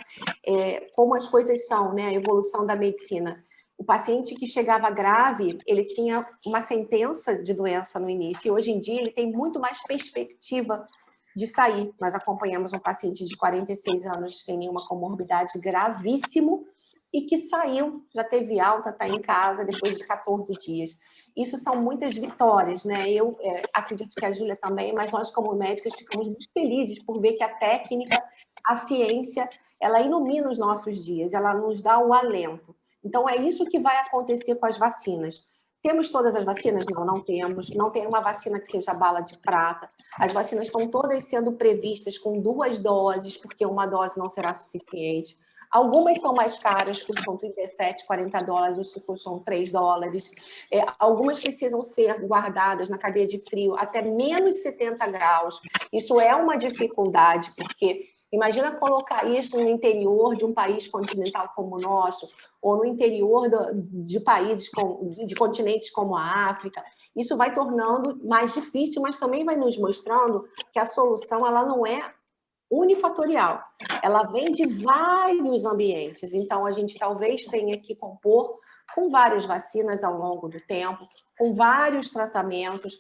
Speaker 2: como as coisas são, né? A evolução da medicina. O paciente que chegava grave, ele tinha uma sentença de doença no início, e hoje em dia ele tem muito mais perspectiva de sair. Nós acompanhamos um paciente de 46 anos sem nenhuma comorbidade, gravíssimo, e que saiu, já teve alta, está em casa depois de 14 dias. Isso são muitas vitórias, né? Eu acredito que a Júlia também, mas nós como médicas ficamos muito felizes por ver que a técnica, a ciência, ela ilumina os nossos dias, ela nos dá o alento. Então, é isso que vai acontecer com as vacinas. Temos todas as vacinas? Não, não temos. Não tem uma vacina que seja bala de prata. As vacinas estão todas sendo previstas com 2 doses, porque uma dose não será suficiente. Algumas são mais caras, custam 37, 40 dólares, outras custam 3 dólares. Algumas precisam ser guardadas na cadeia de frio até menos 70 graus. Isso é uma dificuldade, porque imagina colocar isso no interior de um país continental como o nosso, ou no interior de países, de continentes como a África. Isso vai tornando mais difícil, mas também vai nos mostrando que a solução ela não é unifatorial. Ela vem de vários ambientes. Então, a gente talvez tenha que compor com várias vacinas ao longo do tempo, com vários tratamentos,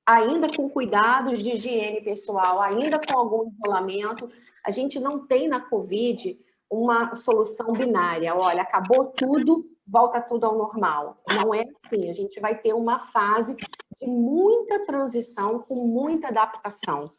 Speaker 2: ainda com cuidados de higiene pessoal, ainda com algum isolamento. A gente não tem na Covid uma solução binária. Olha, acabou tudo, volta tudo ao normal. Não é assim. A gente vai ter uma fase de muita transição, com muita adaptação.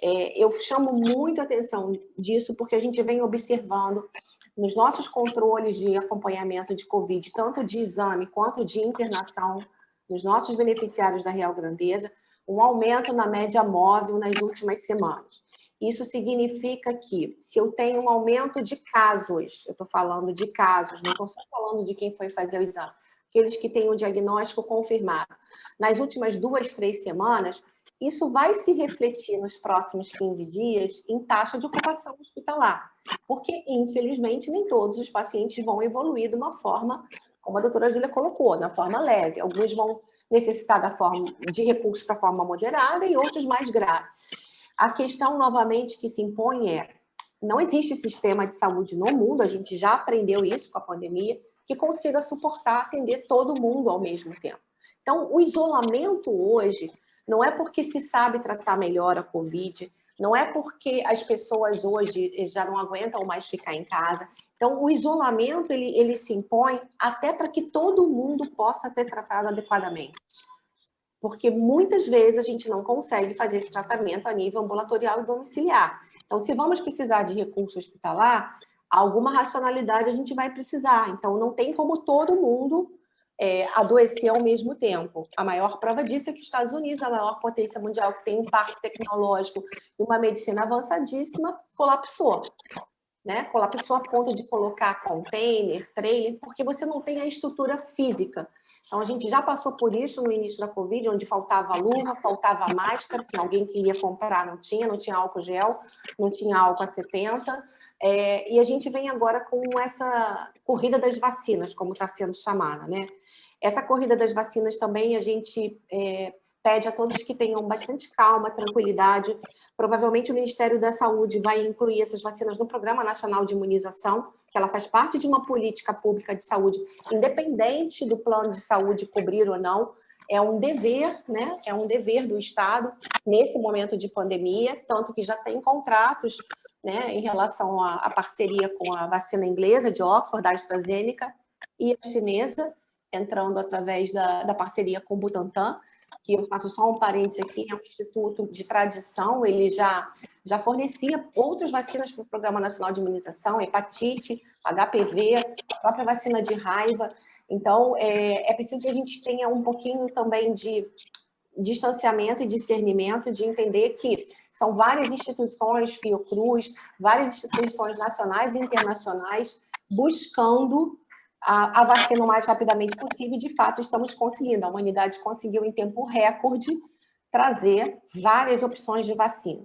Speaker 2: Eu chamo muito a atenção disso porque a gente vem observando nos nossos controles de acompanhamento de Covid, tanto de exame quanto de internação, nos nossos beneficiários da Real Grandeza, um aumento na média móvel nas últimas semanas. Isso significa que, se eu tenho um aumento de casos, eu estou falando de casos, não estou só falando de quem foi fazer o exame, aqueles que têm o diagnóstico confirmado, nas últimas 2, 3 semanas, isso vai se refletir nos próximos 15 dias em taxa de ocupação hospitalar, porque, infelizmente, nem todos os pacientes vão evoluir de uma forma, como a doutora Júlia colocou, na forma leve. Alguns vão necessitar da forma de recursos para a forma moderada e outros mais graves. A questão, novamente, que se impõe é, não existe sistema de saúde no mundo, a gente já aprendeu isso com a pandemia, que consiga suportar, atender todo mundo ao mesmo tempo. Então, o isolamento hoje não é porque se sabe tratar melhor a Covid, não é porque as pessoas hoje já não aguentam mais ficar em casa. Então, o isolamento, ele se impõe até para que todo mundo possa ter tratado adequadamente. Porque muitas vezes a gente não consegue fazer esse tratamento a nível ambulatorial e domiciliar. Então, se vamos precisar de recurso hospitalar, alguma racionalidade a gente vai precisar. Então, não tem como todo mundo adoecer ao mesmo tempo. A maior prova disso é que os Estados Unidos, a maior potência mundial, que tem um parque tecnológico e uma medicina avançadíssima, colapsou. Né? Colapsou a ponto de colocar container, trailer, porque você não tem a estrutura física. Então, a gente já passou por isso no início da Covid, onde faltava luva, faltava máscara, que alguém queria comprar, não tinha álcool gel, não tinha álcool a 70, e a gente vem agora com essa corrida das vacinas, como está sendo chamada, né? Essa corrida das vacinas também a gente pede a todos que tenham bastante calma, tranquilidade. Provavelmente o Ministério da Saúde vai incluir essas vacinas no Programa Nacional de Imunização, que ela faz parte de uma política pública de saúde, independente do plano de saúde cobrir ou não. É um dever, né? É um dever do Estado nesse momento de pandemia, tanto que já tem contratos, né, em relação à parceria com a vacina inglesa de Oxford, da AstraZeneca, e a chinesa, entrando através da parceria com o Butantan, que eu faço só um parênteses aqui, é um instituto de tradição, ele já fornecia outras vacinas para o Programa Nacional de Imunização, hepatite, HPV, a própria vacina de raiva. Então, é preciso que a gente tenha um pouquinho também de distanciamento e discernimento, de entender que são várias instituições, Fiocruz, várias instituições nacionais e internacionais buscando a vacina o mais rapidamente possível, e de fato estamos conseguindo. A humanidade conseguiu em tempo recorde trazer várias opções de vacina.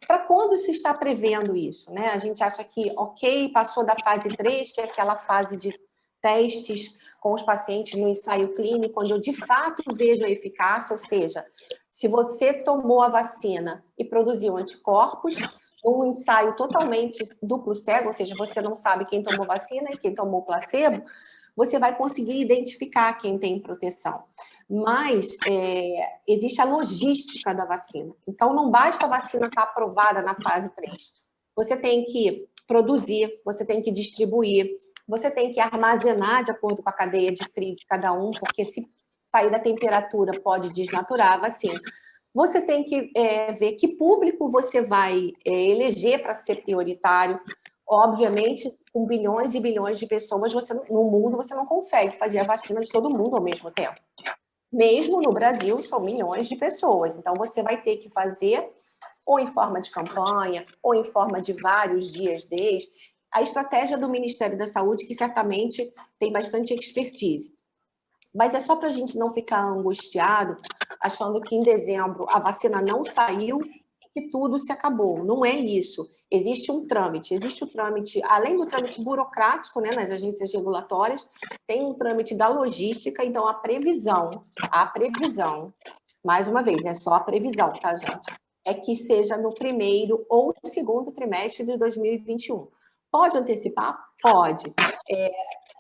Speaker 2: Para quando se está prevendo isso? Né? A gente acha que, ok, passou da fase 3, que é aquela fase de testes com os pacientes no ensaio clínico, onde eu de fato vejo a eficácia, ou seja, se você tomou a vacina e produziu anticorpos, um ensaio totalmente duplo cego, ou seja, você não sabe quem tomou vacina e quem tomou placebo, você vai conseguir identificar quem tem proteção. Mas existe a logística da vacina. Então, não basta a vacina estar aprovada na fase 3. Você tem que produzir, você tem que distribuir, você tem que armazenar de acordo com a cadeia de frio de cada um, porque se sair da temperatura pode desnaturar a vacina. Você tem que ver que público você vai eleger para ser prioritário. Obviamente, com bilhões e bilhões de pessoas no mundo, você não consegue fazer a vacina de todo mundo ao mesmo tempo. Mesmo no Brasil, são milhões de pessoas. Então, você vai ter que fazer ou em forma de campanha, ou em forma de vários dias desde. A estratégia do Ministério da Saúde, que certamente tem bastante expertise. Mas é só para a gente não ficar angustiado, achando que em dezembro a vacina não saiu e que tudo se acabou. Não é isso. Existe um trâmite. Existe o trâmite, além do trâmite burocrático, né, nas agências regulatórias, tem um trâmite da logística. Então, a previsão, mais uma vez, é só a previsão, tá, gente? É que seja no primeiro ou segundo trimestre de 2021. Pode antecipar? Pode.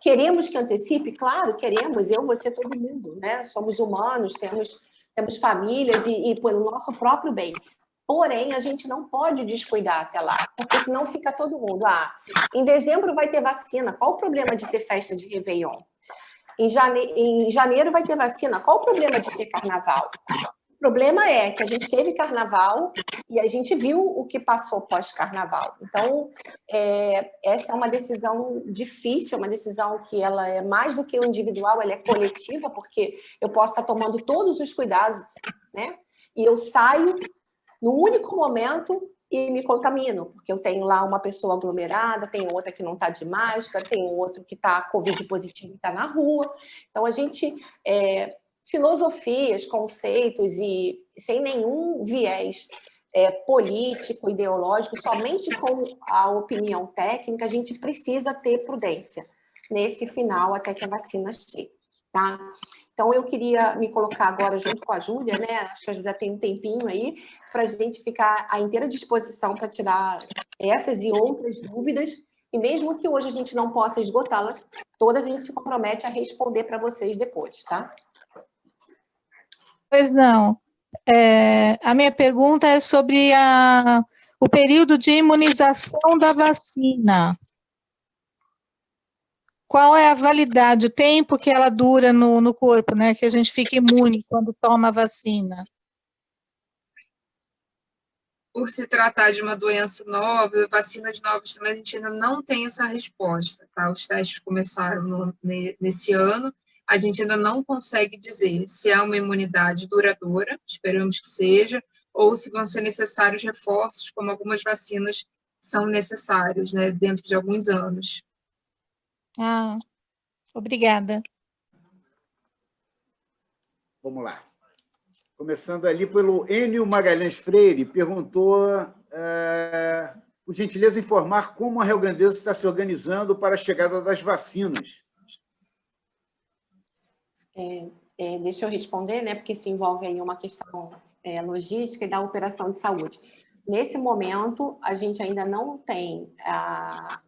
Speaker 2: Queremos que antecipe? Claro, queremos. Eu, você, todo mundo, né? Somos humanos, temos famílias e pelo nosso próprio bem. Porém, a gente não pode descuidar até lá, porque senão fica todo mundo. Em dezembro vai ter vacina. Qual o problema de ter festa de Réveillon? Em janeiro vai ter vacina. Qual o problema de ter carnaval? problema é que a gente teve carnaval e a gente viu o que passou pós-carnaval. Então, essa é uma decisão difícil, uma decisão que ela é mais do que o individual, ela é coletiva, porque eu posso estar tomando todos os cuidados, né? E eu saio no único momento e me contamino, porque eu tenho lá uma pessoa aglomerada, tem outra que não está de máscara, tem outro que está Covid positivo e está na rua. Então, a gente... filosofias, conceitos e sem nenhum viés político, ideológico, somente com a opinião técnica, a gente precisa ter prudência nesse final até que a vacina chegue, tá? Então, eu queria me colocar agora junto com a Júlia, né? Acho que a Júlia tem um tempinho aí para a gente ficar à inteira disposição para tirar essas e outras dúvidas, e mesmo que hoje a gente não possa esgotá-las, todas a gente se compromete a responder para vocês depois, tá?
Speaker 4: Pois não. A minha pergunta é sobre o período de imunização da vacina. Qual é a validade, o tempo que ela dura no corpo, né? Que a gente fica imune quando toma a vacina?
Speaker 3: Por se tratar de uma doença nova, vacinas novas também, a gente ainda não tem essa resposta, tá? Os testes começaram nesse ano, a gente ainda não consegue dizer se é uma imunidade duradoura, esperamos que seja, ou se vão ser necessários reforços, como algumas vacinas são necessárias, né, dentro de alguns anos.
Speaker 4: Ah, obrigada.
Speaker 5: Vamos lá. Começando ali pelo Enio Magalhães Freire, perguntou, por gentileza, informar como a Riograndense está se organizando para a chegada das vacinas.
Speaker 2: Deixa eu responder, né, porque isso envolve aí uma questão logística e da operação de saúde. Nesse momento, a gente ainda não tem a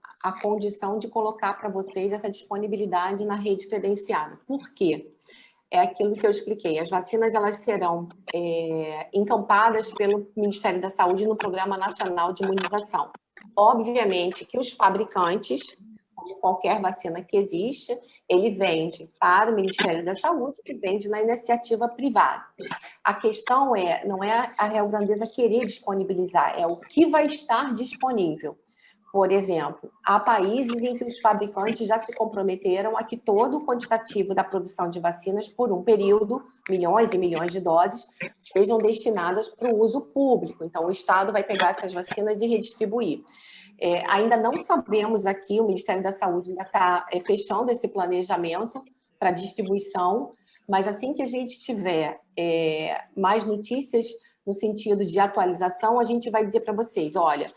Speaker 2: condição de colocar para vocês essa disponibilidade na rede credenciada. Por quê? É aquilo que eu expliquei. As vacinas elas serão encampadas pelo Ministério da Saúde no Programa Nacional de Imunização. Obviamente que os fabricantes, como qualquer vacina que existe, ele vende para o Ministério da Saúde e vende na iniciativa privada. A questão não é a Riograndense querer disponibilizar, é o que vai estar disponível. Por exemplo, há países em que os fabricantes já se comprometeram a que todo o quantitativo da produção de vacinas, por um período, milhões e milhões de doses, sejam destinadas para o uso público. Então, o Estado vai pegar essas vacinas e redistribuir. Ainda não sabemos aqui, o Ministério da Saúde ainda está fechando esse planejamento para distribuição, mas assim que a gente tiver mais notícias no sentido de atualização, a gente vai dizer para vocês, olha,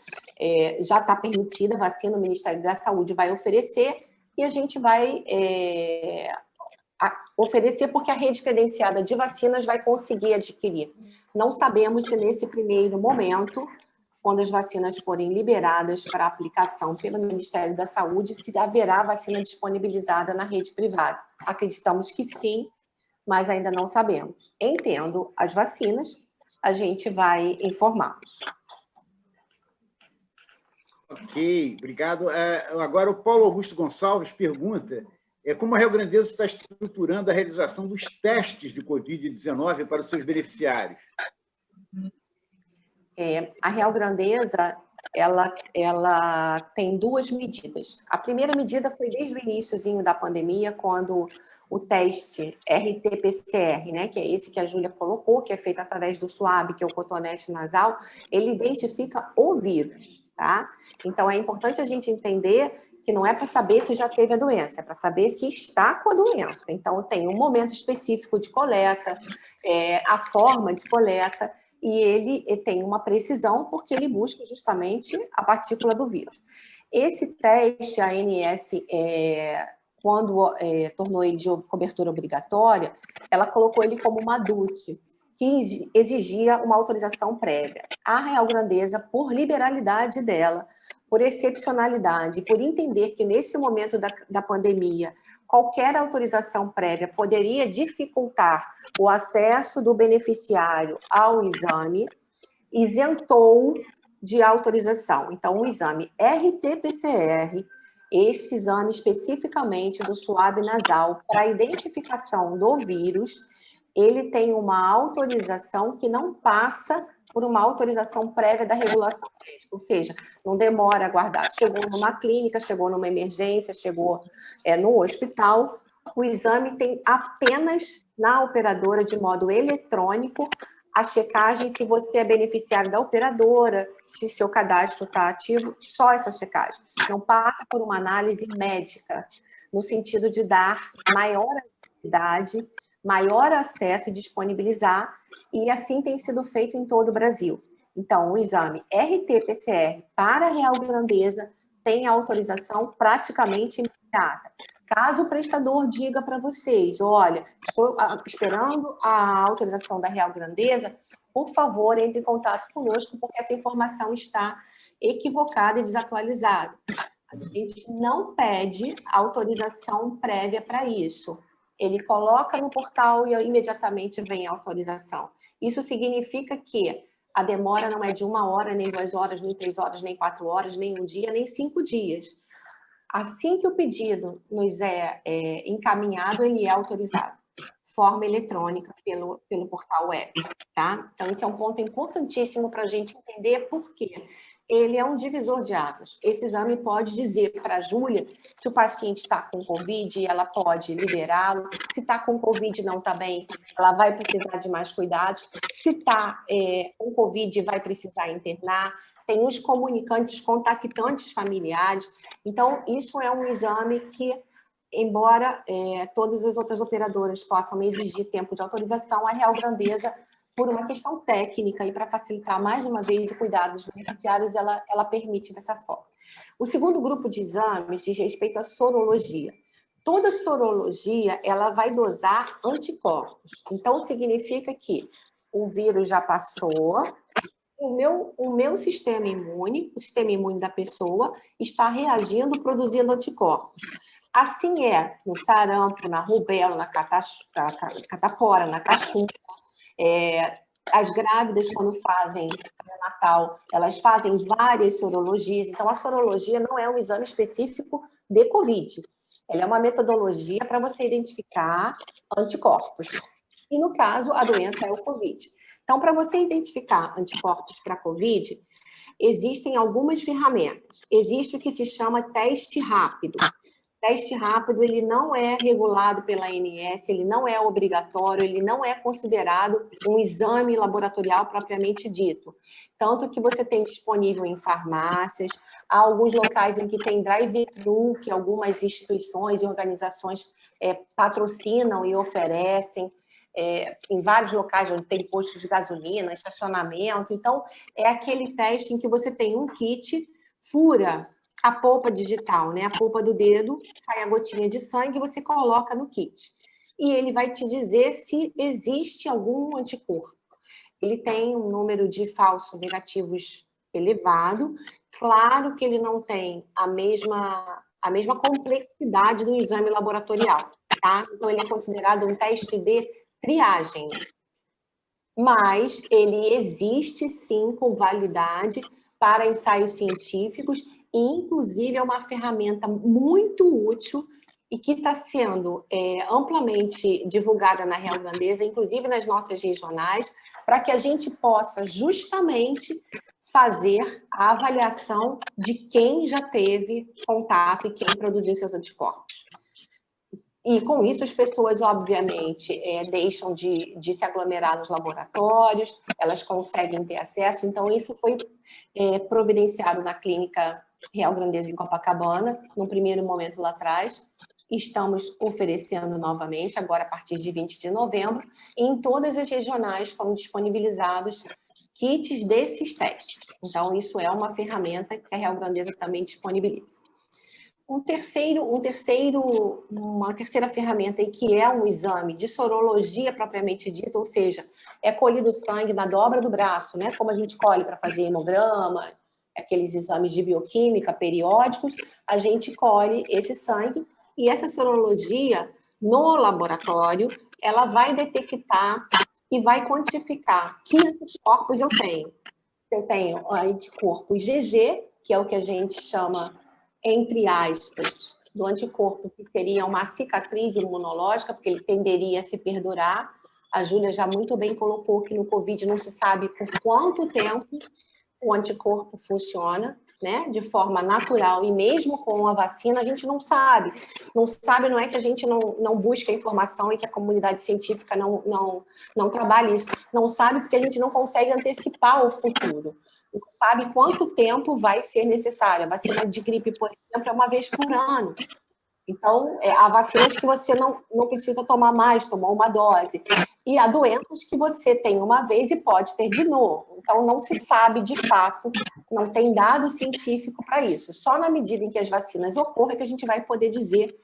Speaker 2: já está permitida a vacina, o Ministério da Saúde vai oferecer e a gente vai oferecer porque a rede credenciada de vacinas vai conseguir adquirir. Não sabemos se nesse primeiro momento, quando as vacinas forem liberadas para aplicação pelo Ministério da Saúde, se haverá vacina disponibilizada na rede privada. Acreditamos que sim, mas ainda não sabemos. Entendo as vacinas, a gente vai informar-los.
Speaker 5: Ok, obrigado. Agora, o Paulo Augusto Gonçalves pergunta como a Riograndense está estruturando a realização dos testes de Covid-19 para os seus beneficiários.
Speaker 2: A Riograndense, ela tem duas medidas. A primeira medida foi desde o iníciozinho da pandemia, quando o teste RT-PCR, né, que é esse que a Júlia colocou, que é feito através do SWAB, que é o cotonete nasal, ele identifica o vírus, tá? Então, é importante a gente entender que não é para saber se já teve a doença, é para saber se está com a doença. Então, tem um momento específico de coleta, a forma de coleta, e ele tem uma precisão porque ele busca justamente a partícula do vírus. Esse teste, a ANS, quando tornou ele de cobertura obrigatória, ela colocou ele como uma DUT, que exigia uma autorização prévia. A Riograndense, por liberalidade dela, por excepcionalidade, por entender que nesse momento da pandemia, qualquer autorização prévia poderia dificultar o acesso do beneficiário ao exame, isentou de autorização. Então, o exame RT-PCR, este exame especificamente do SWAB nasal para identificação do vírus, ele tem uma autorização que não passa por uma autorização prévia da regulação médica, ou seja, não demora a guardar. Chegou numa clínica, chegou numa emergência, chegou no hospital, o exame tem apenas na operadora, de modo eletrônico, a checagem se você é beneficiário da operadora, se seu cadastro está ativo, só essa checagem. Não passa por uma análise médica, no sentido de dar maior agilidade, maior acesso e disponibilizar, e assim tem sido feito em todo o Brasil. Então, o exame RT-PCR para a Real Grandeza tem autorização praticamente imediata. Caso o prestador diga para vocês, olha, estou esperando a autorização da Real Grandeza, por favor, entre em contato conosco, porque essa informação está equivocada e desatualizada. A gente não pede autorização prévia para isso. Ele coloca no portal e imediatamente vem a autorização. Isso significa que a demora não é de 1 hora, nem 2 horas, nem 3 horas, nem 4 horas, nem 1 dia, nem 5 dias. Assim que o pedido nos é encaminhado, ele é autorizado, forma eletrônica pelo portal web, tá? Então, esse é um ponto importantíssimo para a gente entender por quê. Ele é um divisor de águas. Esse exame pode dizer para a Júlia se o paciente está com Covid, ela pode liberá-lo. Se está com Covid e não está bem, ela vai precisar de mais cuidados. Se está com Covid, vai precisar internar. Tem os comunicantes, os contactantes familiares. Então, isso é um exame que, embora todas as outras operadoras possam exigir tempo de autorização, a Real Grandeza, por uma questão técnica e para facilitar, mais uma vez, o cuidado dos beneficiários, ela permite dessa forma. O segundo grupo de exames diz respeito à sorologia. Toda sorologia, ela vai dosar anticorpos. Então, significa que o vírus já passou, o meu sistema imune, o sistema imune da pessoa, está reagindo, produzindo anticorpos. Assim é no sarampo, na rubéola, na catapora, na cachumba. As grávidas, quando fazem pré-natal, elas fazem várias sorologias. Então, a sorologia não é um exame específico de Covid. Ela é uma metodologia para você identificar anticorpos. E, no caso, a doença é o Covid. Então, para você identificar anticorpos para Covid, existem algumas ferramentas. Existe o que se chama teste rápido. Teste rápido, ele não é regulado pela ANS, ele não é obrigatório, ele não é considerado um exame laboratorial propriamente dito. Tanto que você tem disponível em farmácias, há alguns locais em que tem drive-thru, que algumas instituições e organizações patrocinam e oferecem, em vários locais onde tem posto de gasolina, estacionamento. Então, é aquele teste em que você tem um kit, fura a polpa digital, né? A polpa do dedo, sai a gotinha de sangue e você coloca no kit. E ele vai te dizer se existe algum anticorpo. Ele tem um número de falsos negativos elevado. Claro que ele não tem a mesma complexidade do exame laboratorial, tá? Então, ele é considerado um teste de triagem. Mas ele existe, sim, com validade para ensaios científicos, e, inclusive, é uma ferramenta muito útil e que está sendo amplamente divulgada na Real Grandeza, inclusive nas nossas regionais, para que a gente possa justamente fazer a avaliação de quem já teve contato e quem produziu seus anticorpos. E, com isso, as pessoas, obviamente, deixam de se aglomerar nos laboratórios, elas conseguem ter acesso. Então, isso foi providenciado na Clínica Real Grandeza em Copacabana, no primeiro momento lá atrás. Estamos oferecendo novamente, agora a partir de 20 de novembro. E em todas as regionais foram disponibilizados kits desses testes. Então, isso é uma ferramenta que a Real Grandeza também disponibiliza. Uma terceira ferramenta aí, que é um exame de sorologia propriamente dito, ou seja, é colhido sangue na dobra do braço, né? Como a gente colhe para fazer hemograma, aqueles exames de bioquímica periódicos, a gente colhe esse sangue e essa sorologia no laboratório, ela vai detectar e vai quantificar que anticorpos eu tenho. Eu tenho anticorpo IgG, que é o que a gente chama, entre aspas, do anticorpo, que seria uma cicatriz imunológica, porque ele tenderia a se perdurar. A Júlia já muito bem colocou que no Covid não se sabe por quanto tempo o anticorpo funciona, né, de forma natural, e mesmo com a vacina a gente não sabe. Não sabe não é que a gente não busca informação e que a comunidade científica não trabalha isso. Não sabe porque a gente não consegue antecipar o futuro. Não sabe quanto tempo vai ser necessário. A vacina de gripe, por exemplo, é uma vez por ano. Então, há vacinas que você não precisa tomar mais, tomar uma dose. E há doenças que você tem uma vez e pode ter de novo. Então, não se sabe de fato, não tem dado científico para isso. Só na medida em que as vacinas ocorrem é que a gente vai poder dizer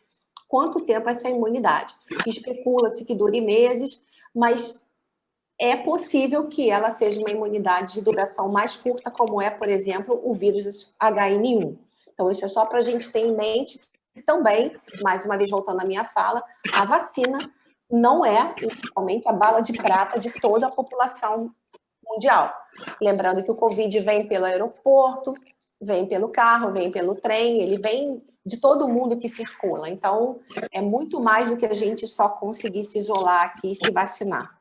Speaker 2: quanto tempo essa imunidade. Especula-se que dure meses, mas é possível que ela seja uma imunidade de duração mais curta, como é, por exemplo, o vírus HN1. Então, isso é só para a gente ter em mente. Também, mais uma vez voltando à minha fala, a vacina não é, principalmente, a bala de prata de toda a população mundial. Lembrando que o Covid vem pelo aeroporto, vem pelo carro, vem pelo trem, ele vem de todo mundo que circula. Então, é muito mais do que a gente só conseguir se isolar aqui e se vacinar.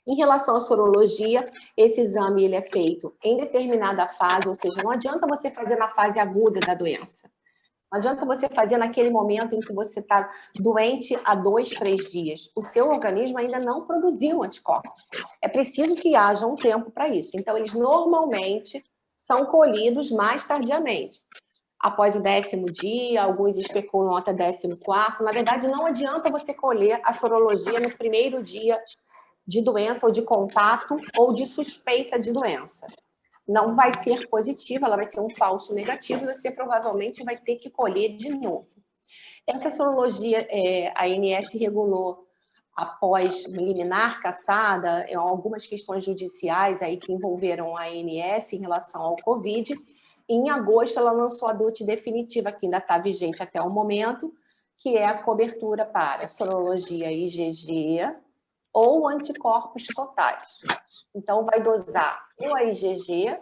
Speaker 2: Em relação à sorologia, esse exame ele é feito em determinada fase, ou seja, não adianta você fazer na fase aguda da doença. Não adianta você fazer naquele momento em que você está doente há 2, 3 dias. O seu organismo ainda não produziu anticorpos. É preciso que haja um tempo para isso. Então, eles normalmente são colhidos mais tardiamente. Após o 10º dia, alguns especulam até 14º. Na verdade, não adianta você colher a sorologia no primeiro dia de doença ou de contato ou de suspeita de doença. Não vai ser positiva, ela vai ser um falso negativo e você provavelmente vai ter que colher de novo. Essa sorologia, a ANS regulou após liminar cassada, algumas questões judiciais aí que envolveram a ANS em relação ao Covid. Em agosto, ela lançou a DUT definitiva, que ainda está vigente até o momento, que é a cobertura para sorologia IgG, ou anticorpos totais. Então, vai dosar ou a IgG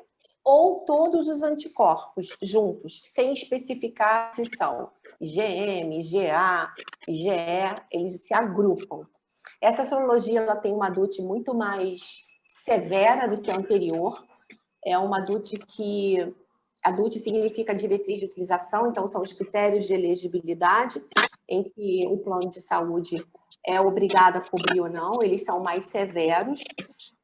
Speaker 2: ou todos os anticorpos juntos, sem especificar se são IgM, IgA, IgE, eles se agrupam. Essa sorologia ela tem uma DUT muito mais severa do que a anterior. É uma DUT que... A DUT significa diretriz de utilização, então são os critérios de elegibilidade, em que o plano de saúde é obrigado a cobrir ou não, eles são mais severos,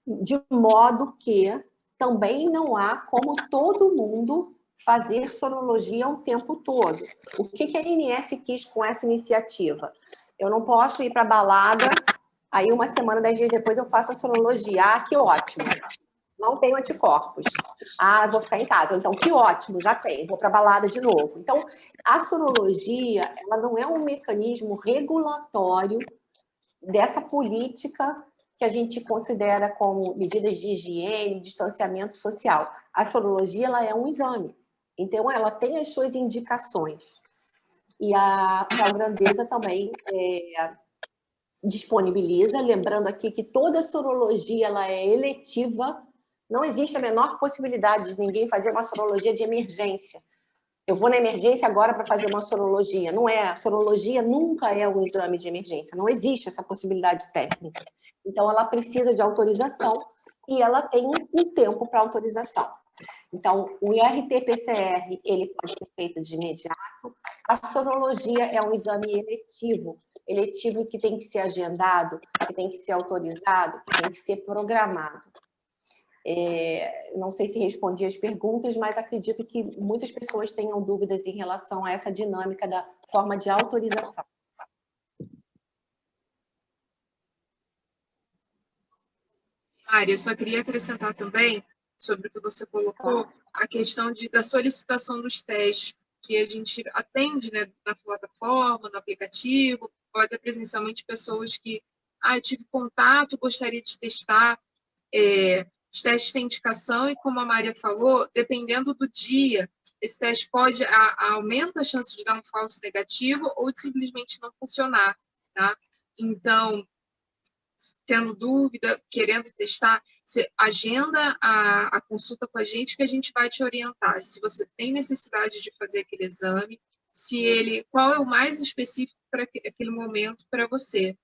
Speaker 2: de modo que também não há como todo mundo fazer sorologia o tempo todo. O que a ANS quis com essa iniciativa? Eu não posso ir para a balada, aí uma semana, 10 dias depois eu faço a sorologia. Ah, que ótimo! Não tenho anticorpos. Ah, vou ficar em casa. Então, que ótimo, já tenho. Vou para a balada de novo. Então, a sorologia, ela não é um mecanismo regulatório dessa política que a gente considera como medidas de higiene, distanciamento social. A sorologia, ela é um exame. Então, ela tem as suas indicações. E a Real Grandeza também disponibiliza, lembrando aqui que toda sorologia ela é eletiva. Não existe a menor possibilidade de ninguém fazer uma sorologia de emergência. Eu vou na emergência agora para fazer uma sorologia. Não é. A sorologia nunca é um exame de emergência. Não existe essa possibilidade técnica. Então, ela precisa de autorização e ela tem um tempo para autorização. Então, o IRT-PCR, ele pode ser feito de imediato. A sorologia é um exame eletivo que tem que ser agendado, que tem que ser autorizado, que tem que ser programado. Não sei se respondi as perguntas, mas acredito que muitas pessoas tenham dúvidas em relação a essa dinâmica da forma de autorização.
Speaker 3: Mária, eu só queria acrescentar também, sobre o que você colocou, a questão da solicitação dos testes, que a gente atende, né, na plataforma, no aplicativo, ou até presencialmente pessoas que, eu tive contato, gostaria de testar. Os testes têm indicação e, como a Mária falou, dependendo do dia, esse teste pode aumenta a chance de dar um falso negativo ou de simplesmente não funcionar, tá? Então, tendo dúvida, querendo testar, você agenda a consulta com a gente que a gente vai te orientar se você tem necessidade de fazer aquele exame, qual é o mais específico para aquele momento para você.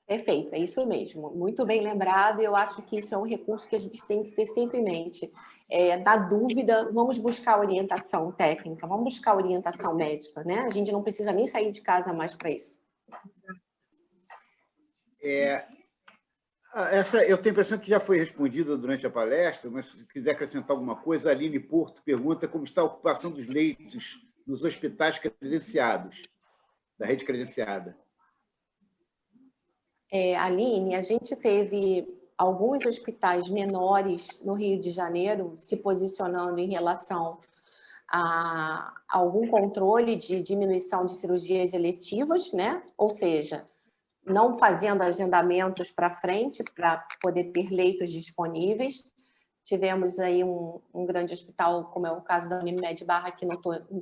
Speaker 2: Perfeito, é isso mesmo. Muito bem lembrado, e eu acho que isso é um recurso que a gente tem que ter sempre em mente. Na dúvida, vamos buscar orientação técnica, vamos buscar orientação médica, né? A gente não precisa nem sair de casa mais para isso.
Speaker 5: Eu tenho a impressão que já foi respondida durante a palestra, mas se quiser acrescentar alguma coisa, a Aline Porto pergunta como está a ocupação dos leitos nos hospitais credenciados, da rede credenciada.
Speaker 2: Aline, a gente teve alguns hospitais menores no Rio de Janeiro se posicionando em relação a algum controle de diminuição de cirurgias eletivas, né? Ou seja, não fazendo agendamentos para frente para poder ter leitos disponíveis. Tivemos aí um grande hospital, como é o caso da Unimed Barra, que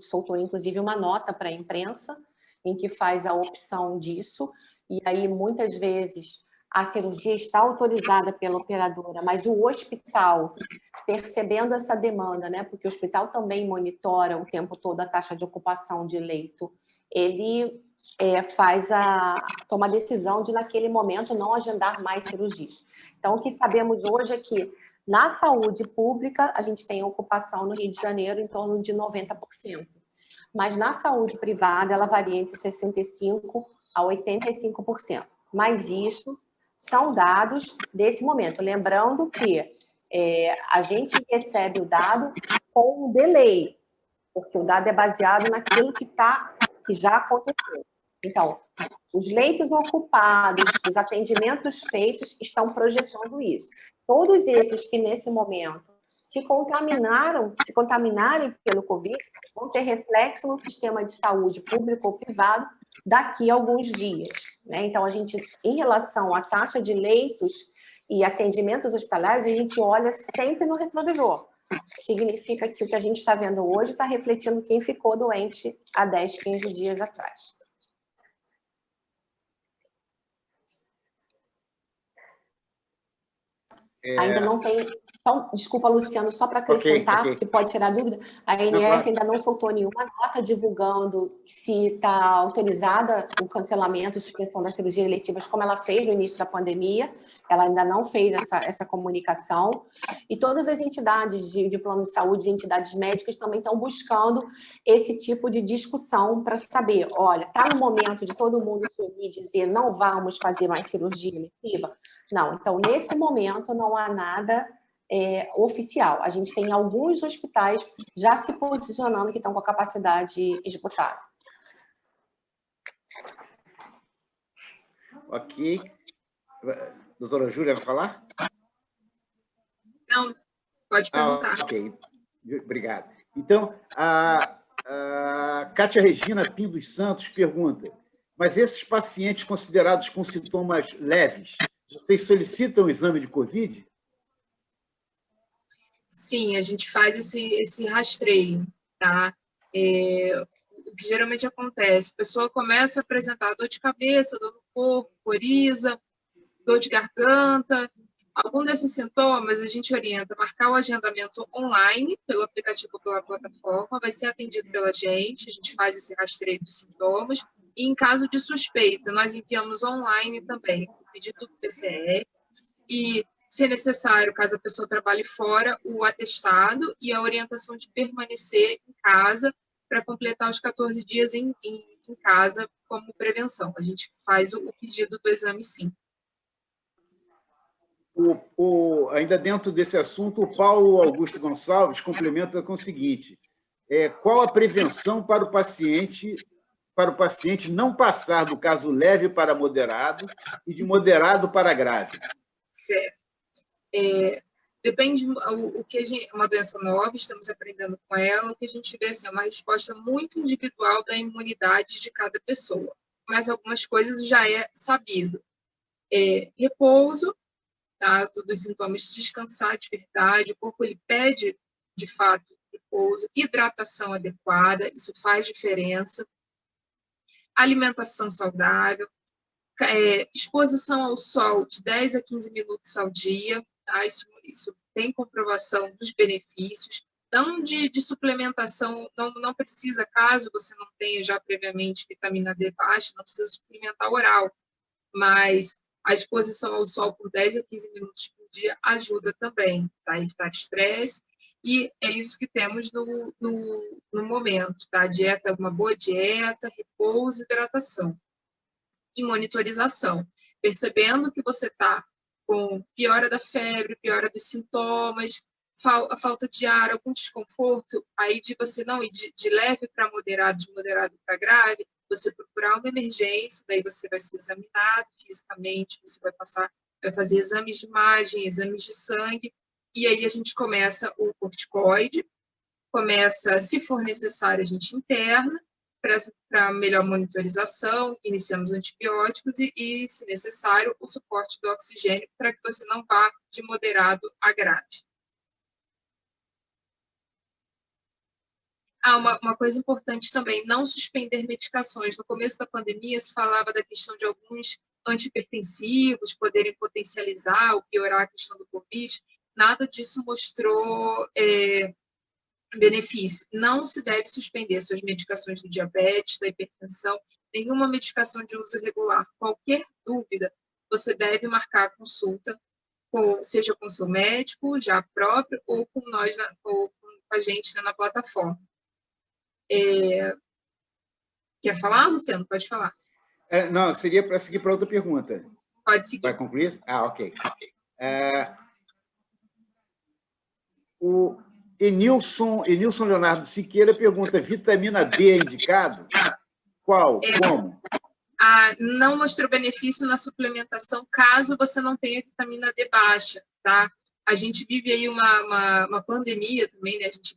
Speaker 2: soltou inclusive uma nota para a imprensa, em que faz a opção disso. E aí, muitas vezes, a cirurgia está autorizada pela operadora, mas o hospital, percebendo essa demanda, né, porque o hospital também monitora o tempo todo a taxa de ocupação de leito, ele toma a decisão de, naquele momento, não agendar mais cirurgias. Então, o que sabemos hoje é que, na saúde pública, a gente tem ocupação no Rio de Janeiro em torno de 90%. Mas na saúde privada, ela varia entre 65% a 85%. Mas isso são dados desse momento. Lembrando que a gente recebe o dado com um delay, porque o dado é baseado naquilo que já aconteceu. Então, os leitos ocupados, os atendimentos feitos estão projetando isso. Todos esses que, nesse momento, se contaminarem pelo Covid, vão ter reflexo no sistema de saúde público ou privado daqui a alguns dias, né? Então, a gente, em relação à taxa de leitos e atendimentos hospitalares, a gente olha sempre no retrovisor. Significa que o que a gente está vendo hoje está refletindo quem ficou doente há 10, 15 dias atrás. Ainda não tem... Então, desculpa, Luciano, só para acrescentar, okay. Que pode tirar dúvida, a ANS ainda não soltou nenhuma nota divulgando se está autorizada o cancelamento e suspensão das cirurgias eletivas, como ela fez no início da pandemia. Ela ainda não fez essa comunicação. E todas as entidades de plano de saúde e entidades médicas também estão buscando esse tipo de discussão para saber, olha, está no momento de todo mundo se unir e dizer não vamos fazer mais cirurgia eletiva? Não, então, nesse momento, não há nada oficial. A gente tem alguns hospitais já se posicionando que estão com a capacidade esgotada.
Speaker 5: Ok. Doutora Júlia, vai falar?
Speaker 3: Não, pode perguntar.
Speaker 5: Ok, obrigado. Então, a Cátia Regina Pim dos Santos pergunta, mas esses pacientes considerados com sintomas leves, vocês solicitam o exame de Covid?
Speaker 3: Sim, a gente faz esse rastreio, tá? O que geralmente acontece, a pessoa começa a apresentar dor de cabeça, dor no corpo, coriza, dor de garganta. Algum desses sintomas a gente orienta a marcar o agendamento online, pelo aplicativo ou pela plataforma, vai ser atendido pela gente, a gente faz esse rastreio dos sintomas, e em caso de suspeita, nós enviamos online também, o pedido do PCR, e, se necessário, caso a pessoa trabalhe fora, o atestado e a orientação de permanecer em casa para completar os 14 dias em casa como prevenção. A gente faz o pedido do exame, sim.
Speaker 5: Ainda dentro desse assunto, o Paulo Augusto Gonçalves complementa com o seguinte, qual a prevenção para o paciente não passar do caso leve para moderado e de moderado para grave?
Speaker 3: Certo. Depende, uma doença nova, estamos aprendendo com ela, o que a gente vê assim, é uma resposta muito individual da imunidade de cada pessoa, mas algumas coisas já é sabido. Repouso, tá? Todos os sintomas de descansar de verdade, o corpo ele pede, de fato, repouso, hidratação adequada, isso faz diferença, alimentação saudável, exposição ao sol de 10 a 15 minutos ao dia, tá? Isso tem comprovação dos benefícios, não de suplementação, não precisa, caso você não tenha já previamente vitamina D baixa, não precisa suplementar oral, mas A exposição ao sol por 10 a 15 minutos por dia ajuda também para evitar estresse, e é isso que temos no momento, tá? Dieta, uma boa dieta, repouso, hidratação. E monitorização. Percebendo que você está com piora da febre, piora dos sintomas, a falta de ar, algum desconforto, aí de você não ir de leve para moderado, de moderado para grave, você procurar uma emergência, daí você vai ser examinado fisicamente, você vai fazer exames de imagem, exames de sangue, e aí a gente começa o corticoide, começa, se for necessário, a gente interna para melhor monitorização, iniciamos antibióticos e, se necessário, o suporte do oxigênio para que você não vá de moderado a grave. Uma coisa importante também, não suspender medicações. No começo da pandemia, se falava da questão de alguns antihipertensivos poderem potencializar ou piorar a questão do Covid. Nada disso mostrou benefício. Não se deve suspender suas medicações do diabetes, da hipertensão, nenhuma medicação de uso regular. Qualquer dúvida, você deve marcar a consulta, seja com seu médico, já próprio, ou com nós, ou com a gente na plataforma. Quer falar, Luciano? Pode falar.
Speaker 5: Não, seria para seguir para outra pergunta.
Speaker 3: Pode seguir.
Speaker 5: Vai concluir? Ok. O Enilson Leonardo Siqueira pergunta: vitamina D é indicado? Qual? Como?
Speaker 3: Não mostrou benefício na suplementação caso você não tenha vitamina D baixa, tá? A gente vive aí uma pandemia também, né? A gente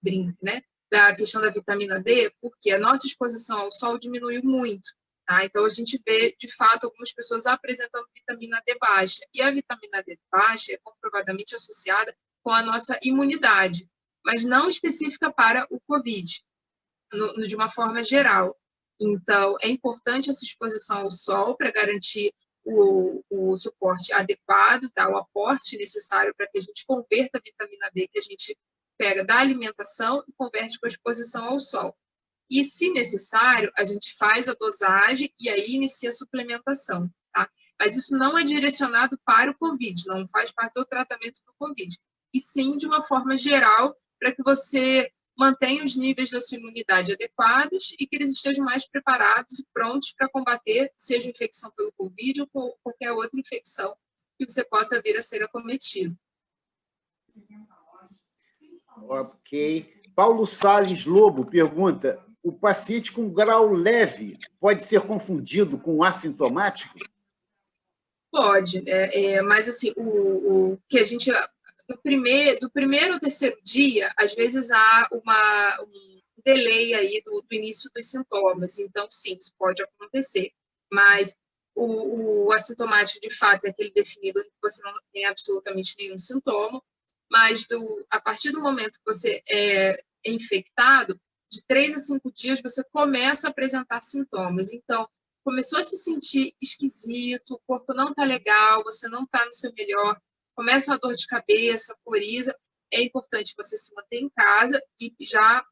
Speaker 3: brinca, né? Da questão da vitamina D, porque a nossa exposição ao sol diminuiu muito, tá? Então, a gente vê, de fato, algumas pessoas apresentando vitamina D baixa. E a vitamina D baixa é comprovadamente associada com a nossa imunidade, mas não específica para o COVID, de uma forma geral. Então, é importante essa exposição ao sol para garantir o suporte adequado, tá? O aporte necessário para que a gente converta a vitamina D que a gente pega da alimentação e converte com a exposição ao sol. E, se necessário, a gente faz a dosagem e aí inicia a suplementação, tá? Mas isso não é direcionado para o COVID, não faz parte do tratamento do COVID, e sim de uma forma geral para que você mantenha os níveis da sua imunidade adequados e que eles estejam mais preparados e prontos para combater, seja infecção pelo COVID ou qualquer outra infecção que você possa vir a ser acometido.
Speaker 5: Ok. Paulo Salles Lobo pergunta: o paciente com grau leve pode ser confundido com assintomático?
Speaker 3: Pode, mas assim, o que a gente... do primeiro ao terceiro dia, às vezes há um delay aí do início dos sintomas. Então, sim, isso pode acontecer. Mas o assintomático, de fato, é aquele definido em que você não tem absolutamente nenhum sintoma. Mas a partir do momento que você é infectado, de 3 a 5 dias, você começa a apresentar sintomas. Então, começou a se sentir esquisito, o corpo não está legal, você não está no seu melhor, começa a dor de cabeça, coriza, é importante você se manter em casa e já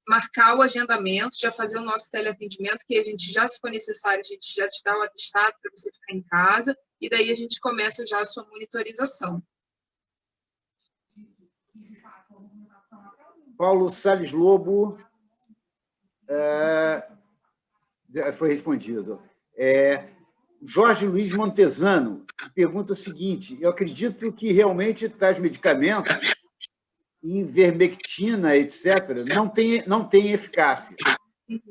Speaker 3: marcar o agendamento, já fazer o nosso teleatendimento, que a gente já, se for necessário, a gente já te dá o atestado para você ficar em casa, e daí a gente começa já a sua monitorização.
Speaker 5: Paulo Salles Lobo, foi respondido. Jorge Luiz Montesano pergunta o seguinte: eu acredito que realmente tais medicamentos, ivermectina, etc., não têm eficácia.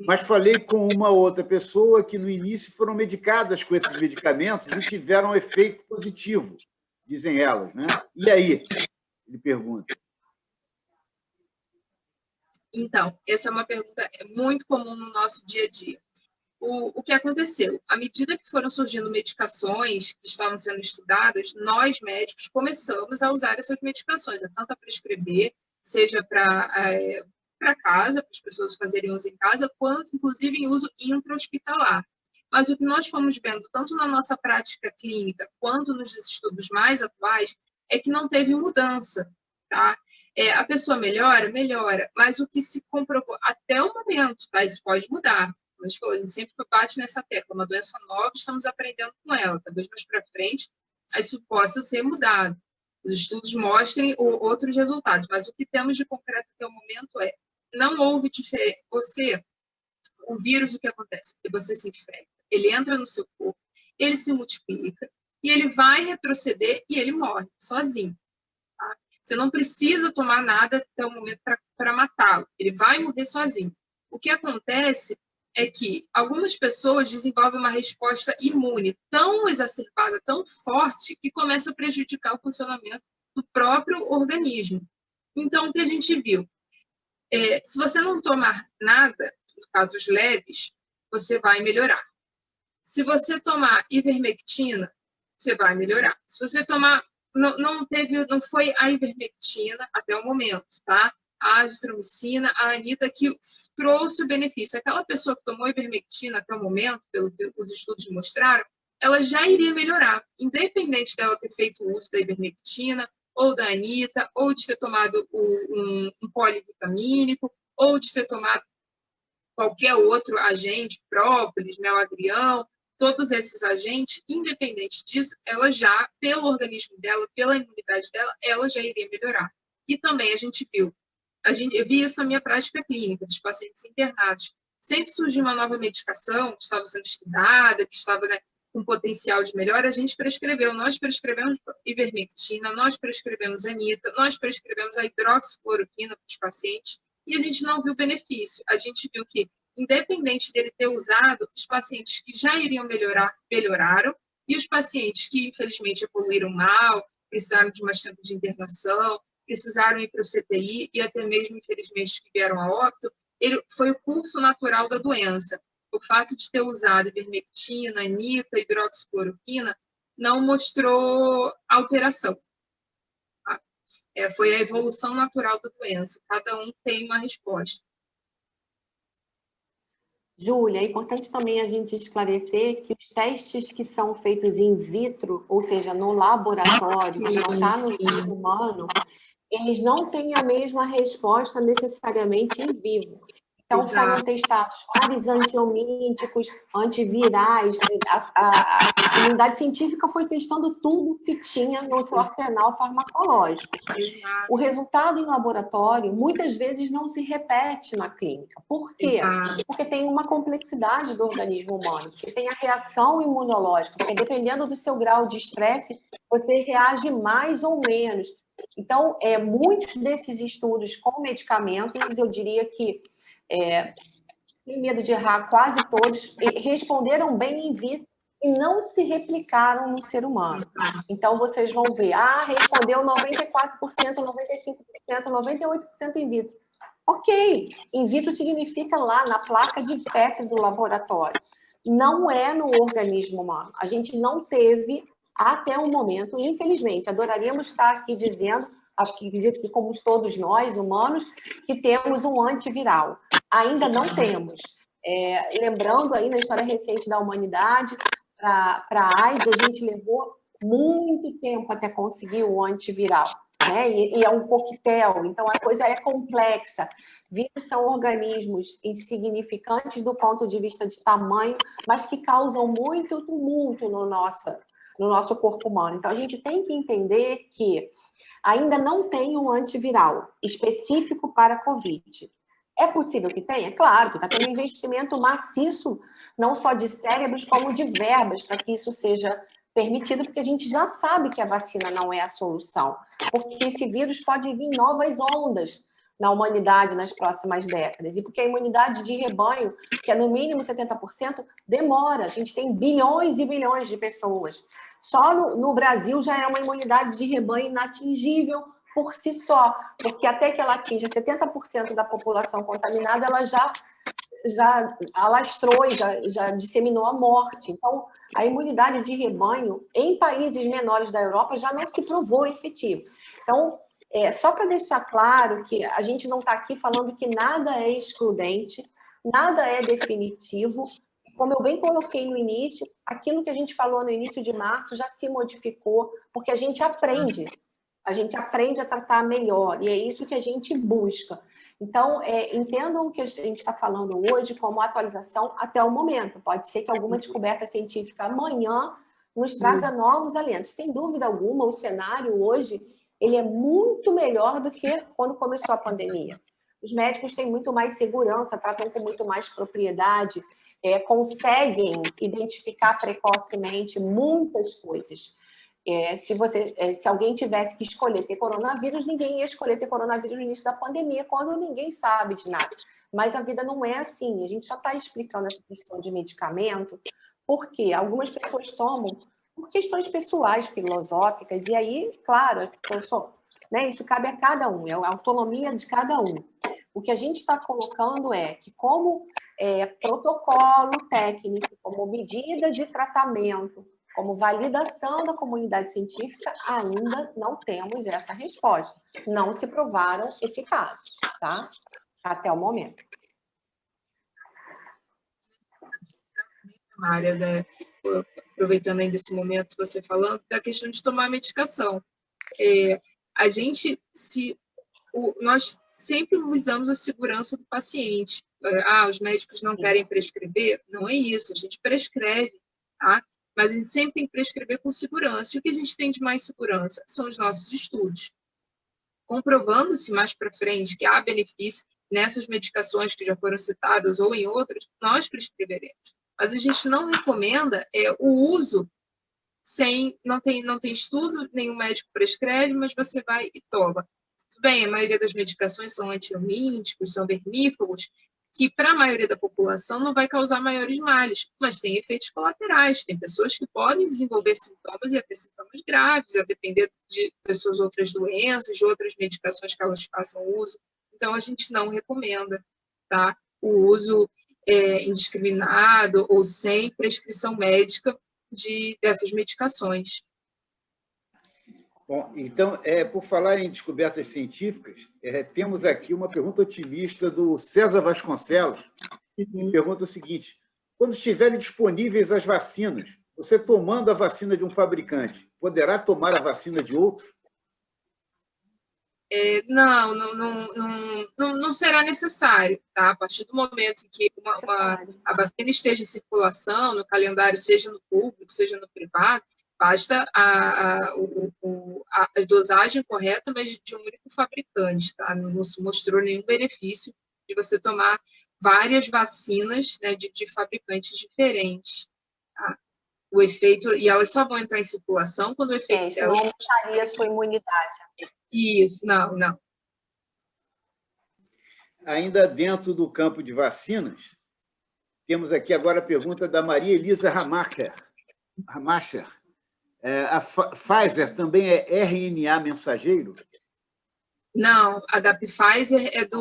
Speaker 5: Mas falei com uma outra pessoa que, no início, foram medicadas com esses medicamentos e tiveram um efeito positivo, dizem elas, né? E aí? Ele pergunta.
Speaker 3: Então, essa é uma pergunta muito comum no nosso dia a dia. O que aconteceu? À medida que foram surgindo medicações que estavam sendo estudadas, nós, médicos, começamos a usar essas medicações, tanto a prescrever, seja para casa, para as pessoas fazerem uso em casa, quanto, inclusive, em uso intra-hospitalar. Mas o que nós fomos vendo, tanto na nossa prática clínica, quanto nos estudos mais atuais, é que não teve mudança, tá? A pessoa melhora, mas o que se comprovou até o momento, tá? Isso pode mudar, como a gente falou, a gente sempre bate nessa tecla, uma doença nova, estamos aprendendo com ela, talvez mais para frente isso possa ser mudado. Os estudos mostrem outros resultados, mas o que temos de concreto até o momento é, não houve diferença. O vírus, o que acontece? Você se infecta, ele entra no seu corpo, ele se multiplica, e ele vai retroceder e ele morre sozinho. Tá? Você não precisa tomar nada até o momento para matá-lo, ele vai morrer sozinho. O que acontece é que algumas pessoas desenvolvem uma resposta imune tão exacerbada, tão forte, que começa a prejudicar o funcionamento do próprio organismo. Então, o que a gente viu? Se você não tomar nada, nos casos leves, você vai melhorar. Se você tomar ivermectina, você vai melhorar. Se você tomar... Não foi a ivermectina até o momento, tá? A azitromicina, a Anitta, que trouxe o benefício. Aquela pessoa que tomou ivermectina até o momento, pelo que os estudos mostraram, ela já iria melhorar, independente dela ter feito o uso da ivermectina, ou da Anitta, ou de ter tomado um polivitamínico, ou de ter tomado qualquer outro agente, própolis, mel-agrião, todos esses agentes, independente disso, ela já, pelo organismo dela, pela imunidade dela, ela já iria melhorar. E também eu vi isso na minha prática clínica, dos pacientes internados. Sempre surgiu uma nova medicação que estava sendo estudada, que estava, né, com potencial de melhora, a gente prescreveu. Nós prescrevemos ivermectina, nós prescrevemos Anitta, nós prescrevemos a hidroxicloroquina para os pacientes e a gente não viu benefício. A gente viu que, independente dele ter usado, os pacientes que já iriam melhorar, melhoraram, e os pacientes que, infelizmente, evoluíram mal, precisaram de mais tempo de internação, precisaram ir para o CTI e até mesmo, infelizmente, que vieram a óbito, foi o curso natural da doença. O fato de ter usado ivermectina, Anitta, hidroxicloroquina, não mostrou alteração. Tá? Foi a evolução natural da doença. Cada um tem uma resposta.
Speaker 2: Júlia, é importante também a gente esclarecer que os testes que são feitos in vitro, ou seja, no laboratório, que não está no ser humano, eles não têm a mesma resposta necessariamente em vivo. Então, foram testados vários antiomíticos, antivirais. A comunidade científica foi testando tudo que tinha no seu arsenal farmacológico.
Speaker 3: Exato.
Speaker 2: O resultado em laboratório, muitas vezes, não se repete na clínica. Por quê?
Speaker 3: Exato.
Speaker 2: Porque tem uma complexidade do organismo humano, porque tem a reação imunológica, porque dependendo do seu grau de estresse, você reage mais ou menos. Então, muitos desses estudos com medicamentos, eu diria que sem medo de errar, quase todos responderam bem in vitro e não se replicaram no ser humano. Então, vocês vão ver, respondeu 94%, 95%, 98% in vitro. Ok, in vitro significa lá na placa de Petri do laboratório. Não é no organismo humano. A gente não teve, até o momento, infelizmente, adoraríamos estar aqui dizendo, acredito que como todos nós, humanos, que temos um antiviral. Ainda não temos. Lembrando aí na história recente da humanidade, para a AIDS, a gente levou muito tempo até conseguir o antiviral, né? E é um coquetel, então a coisa é complexa. Vírus são organismos insignificantes do ponto de vista de tamanho, mas que causam muito tumulto no nosso corpo humano. Então a gente tem que entender que ainda não tem um antiviral específico para a Covid. É possível que tenha? Claro, que está tendo um investimento maciço, não só de cérebros, como de verbas, para que isso seja permitido, porque a gente já sabe que a vacina não é a solução, porque esse vírus pode vir novas ondas na humanidade nas próximas décadas, e porque a imunidade de rebanho, que é no mínimo 70%, demora. A gente tem bilhões e bilhões de pessoas. Só no Brasil já é uma imunidade de rebanho inatingível por si só, porque até que ela atinja 70% da população contaminada, ela já alastrou e já disseminou a morte. Então, a imunidade de rebanho em países menores da Europa já não se provou efetiva. Então, só para deixar claro que a gente não está aqui falando que nada é excludente, nada é definitivo. Como eu bem coloquei no início, aquilo que a gente falou no início de março já se modificou, porque a gente aprende a tratar melhor, e é isso que a gente busca. Então, entendam o que a gente está falando hoje como atualização até o momento. Pode ser que alguma descoberta científica amanhã nos traga novos alentos. Sem dúvida alguma, o cenário hoje ele é muito melhor do que quando começou a pandemia. Os médicos têm muito mais segurança, tratam com muito mais propriedade, conseguem identificar precocemente muitas coisas. Se alguém tivesse que escolher ter coronavírus, ninguém ia escolher ter coronavírus no início da pandemia, quando ninguém sabe de nada. Mas a vida não é assim. A gente só está explicando essa questão de medicamento porque algumas pessoas tomam por questões pessoais, filosóficas, e aí, claro, isso cabe a cada um, é a autonomia de cada um. O que a gente está colocando é que, como protocolo técnico, como medida de tratamento, como validação da comunidade científica, ainda não temos essa resposta. Não se provaram eficazes, tá? Até o momento.
Speaker 3: Mária, né? Aproveitando ainda esse momento você falando, da questão de tomar medicação. Nós sempre visamos a segurança do paciente. Os médicos não querem prescrever? Não é isso, a gente prescreve, tá? Mas a gente sempre tem que prescrever com segurança. E o que a gente tem de mais segurança? São os nossos estudos. Comprovando-se mais para frente que há benefício nessas medicações que já foram citadas ou em outras, nós prescreveremos. Mas a gente não recomenda o uso não tem estudo, nenhum médico prescreve, mas você vai e toma. Tudo bem, a maioria das medicações são antihelmínticos, são vermífugos, que para a maioria da população não vai causar maiores males, mas tem efeitos colaterais. Tem pessoas que podem desenvolver sintomas e até sintomas graves, a depender das suas outras doenças, de outras medicações que elas façam uso. Então, a gente não recomenda, tá? O uso indiscriminado ou sem prescrição médica dessas medicações.
Speaker 5: Bom, então, por falar em descobertas científicas, temos aqui uma pergunta otimista do César Vasconcelos, que pergunta o seguinte: quando estiverem disponíveis as vacinas, você tomando a vacina de um fabricante, poderá tomar a vacina de outro?
Speaker 3: Não será necessário, tá? A partir do momento em que a vacina esteja em circulação, no calendário, seja no público, seja no privado, basta a dosagem correta, mas de um único fabricante, tá? Não se mostrou nenhum benefício de você tomar várias vacinas, né, de fabricantes diferentes, tá? O efeito, e elas só vão entrar em circulação quando o efeito delas...
Speaker 2: não aumentaria a sua imunidade.
Speaker 3: Isso, não.
Speaker 5: Ainda dentro do campo de vacinas, temos aqui agora a pergunta da Maria Elisa Ramacher. A Pfizer também é RNA mensageiro?
Speaker 3: Não, a da Pfizer é de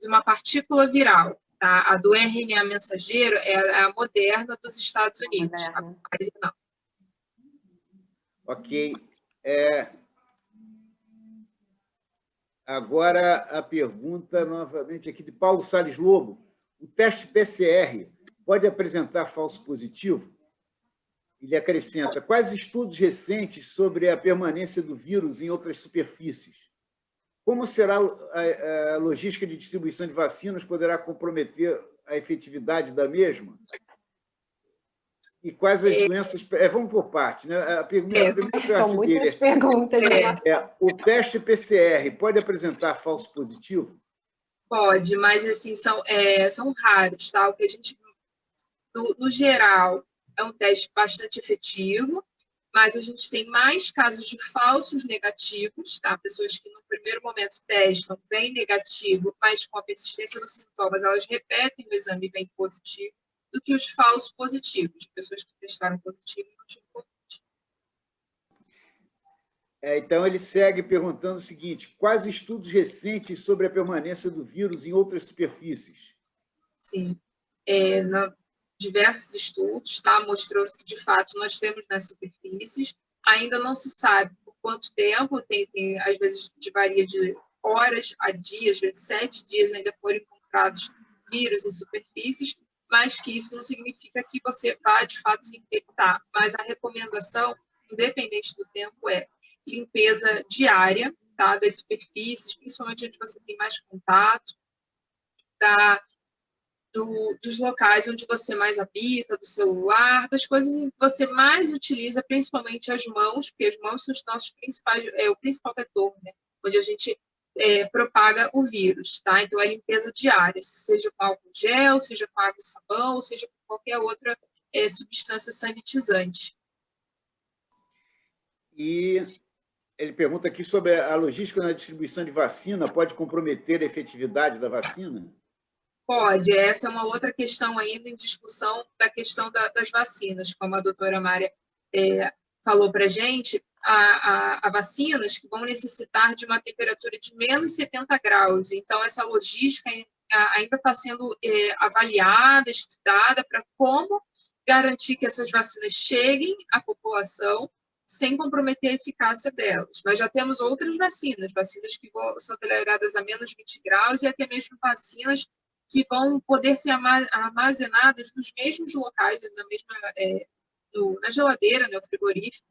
Speaker 3: uma partícula viral. Tá? A do RNA mensageiro é a Moderna dos Estados Unidos. A Pfizer não.
Speaker 5: Ok. Agora a pergunta novamente aqui de Paulo Salles Lobo. O teste PCR pode apresentar falso positivo? Ele acrescenta: quais estudos recentes sobre a permanência do vírus em outras superfícies? Como será a logística de distribuição de vacinas? Poderá comprometer a efetividade da mesma? E quais as doenças... vamos por parte, né? A primeira
Speaker 2: são muitas perguntas.
Speaker 5: O teste PCR pode apresentar falso positivo?
Speaker 3: Pode, mas assim, são raros, tá? O que a gente, no geral, é um teste bastante efetivo, mas a gente tem mais casos de falsos negativos, tá? Pessoas que no primeiro momento testam, vem negativo, mas com a persistência dos sintomas, elas repetem o exame e vem positivo, do que os falsos positivos, pessoas que testaram positivo e não tinham Covid.
Speaker 5: Então, ele segue perguntando o seguinte: quais estudos recentes sobre a permanência do vírus em outras superfícies?
Speaker 3: Sim, diversos estudos, tá? Mostrou-se que, de fato, nós temos nas superfícies, ainda não se sabe por quanto tempo, às vezes varia de horas a dias, às vezes 7 dias ainda foram encontrados vírus em superfícies, mas que isso não significa que você vá, de fato, se infectar. Mas a recomendação, independente do tempo, é limpeza diária, tá? Das superfícies, principalmente onde você tem mais contato, dos locais onde você mais habita, do celular, das coisas em que você mais utiliza, principalmente as mãos, porque as mãos são os nossos principais, o principal vetor, né? Onde a gente propaga o vírus, tá? Então, a limpeza diária, seja com álcool gel, seja com água e sabão, ou seja com qualquer outra substância sanitizante.
Speaker 5: E ele pergunta aqui sobre a logística na distribuição de vacina, pode comprometer a efetividade da vacina?
Speaker 3: Pode, essa é uma outra questão ainda em discussão, da questão das vacinas, como a doutora Mária falou para a gente, há vacinas que vão necessitar de uma temperatura de menos 70 graus, então essa logística ainda está sendo avaliada, estudada, para como garantir que essas vacinas cheguem à população sem comprometer a eficácia delas. Mas já temos outras vacinas que são toleradas a menos 20 graus e até mesmo vacinas que vão poder ser armazenadas nos mesmos locais, na geladeira, no frigorífico,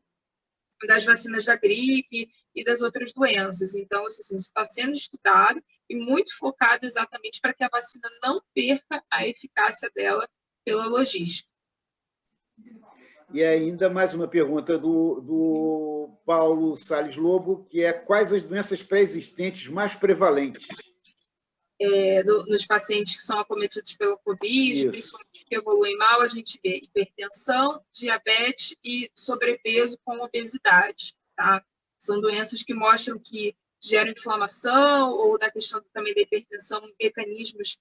Speaker 3: das vacinas da gripe e das outras doenças. Então, assim, isso está sendo estudado e muito focado exatamente para que a vacina não perca a eficácia dela pela logística.
Speaker 5: E ainda mais uma pergunta do Paulo Salles Lobo, que é: quais as doenças pré-existentes mais prevalentes?
Speaker 3: Nos pacientes que são acometidos pelo Covid,
Speaker 5: Isso.
Speaker 3: principalmente que evoluem mal, a gente vê hipertensão, diabetes e sobrepeso com obesidade. Tá? São doenças que mostram que geram inflamação, ou na questão também da hipertensão, mecanismos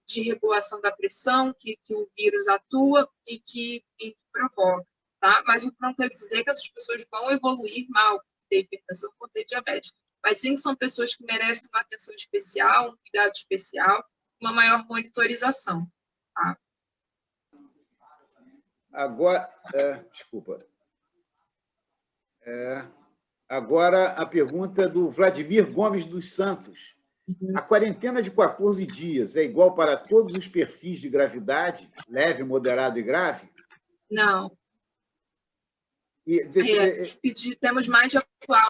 Speaker 3: de regulação da pressão que o vírus atua e que provoca. Tá? Mas o que não quer dizer que essas pessoas vão evoluir mal por ter hipertensão, por ter diabetes. Mas sim são pessoas que merecem uma atenção especial, um cuidado especial, uma maior monitorização. Tá?
Speaker 5: Agora, desculpa. Agora a pergunta do Vladimir Gomes dos Santos. A quarentena de 14 dias é igual para todos os perfis de gravidade, leve, moderado e grave?
Speaker 3: Não. Temos mais de atual.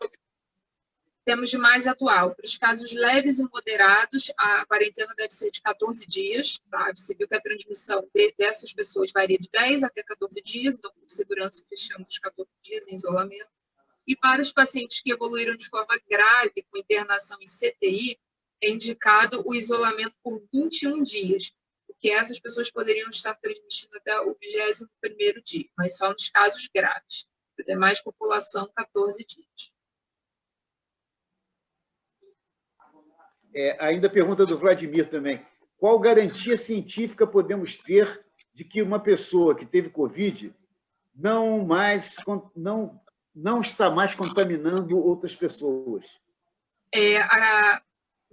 Speaker 3: Temos de mais atual. Para os casos leves e moderados, a quarentena deve ser de 14 dias. Tá? Você viu que a transmissão dessas pessoas varia de 10 até 14 dias, então, por segurança, fechamos os 14 dias em isolamento. E para os pacientes que evoluíram de forma grave, com internação em CTI, é indicado o isolamento por 21 dias, porque essas pessoas poderiam estar transmitindo até o 21º dia, mas só nos casos graves. Para a demais população, 14 dias.
Speaker 5: Ainda pergunta do Vladimir também. Qual garantia científica podemos ter de que uma pessoa que teve Covid não está mais contaminando outras pessoas?
Speaker 3: A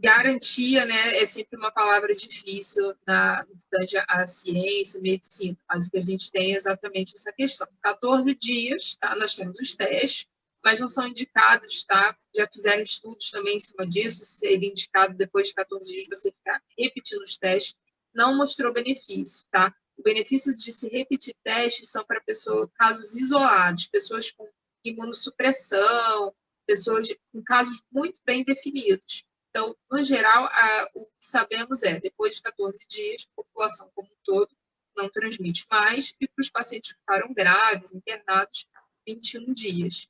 Speaker 3: garantia, né, é sempre uma palavra difícil no que tange à ciência, medicina, mas o que a gente tem é exatamente essa questão. 14 dias, tá? Nós temos os testes, mas não são indicados, tá? Já fizeram estudos também em cima disso, seria indicado depois de 14 dias você ficar repetindo os testes, não mostrou benefício, tá? O benefício de se repetir testes são para casos isolados, pessoas com imunossupressão, pessoas com casos muito bem definidos. Então, no geral, o que sabemos depois de 14 dias, a população como um todo não transmite mais, e para os pacientes que ficaram graves, internados, 21 dias.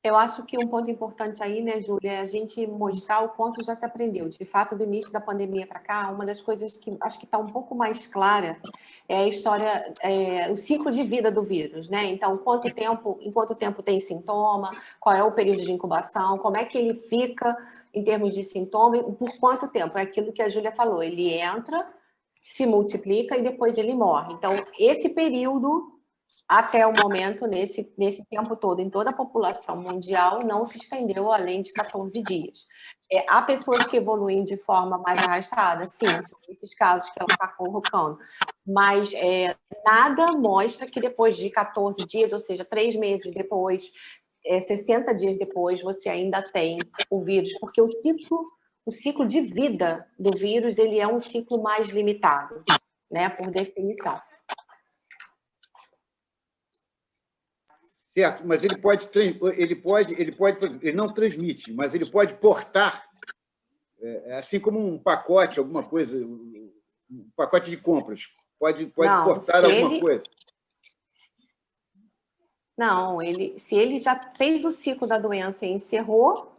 Speaker 2: Eu acho que um ponto importante aí, né, Júlia, é a gente mostrar o quanto já se aprendeu. De fato, do início da pandemia para cá, uma das coisas que acho que está um pouco mais clara é a história, o ciclo de vida do vírus, né? Então, em quanto tempo tem sintoma, qual é o período de incubação, como é que ele fica em termos de sintoma e por quanto tempo. É aquilo que a Júlia falou, ele entra, se multiplica e depois ele morre. Então, esse período, até o momento, nesse tempo todo, em toda a população mundial, não se estendeu além de 14 dias. Há pessoas que evoluem de forma mais arrastada, sim, são esses casos que ela está colocando, mas nada mostra que depois de 14 dias, ou seja, 3 meses depois, 60 dias depois, você ainda tem o vírus, porque o ciclo de vida do vírus, ele é um ciclo mais limitado, né, por definição.
Speaker 5: Certo, mas ele não transmite, mas ele pode portar assim como um pacote, alguma coisa, um pacote de compras. Pode
Speaker 2: Não,
Speaker 5: cortar alguma coisa.
Speaker 2: Não, se ele já fez o ciclo da doença e encerrou,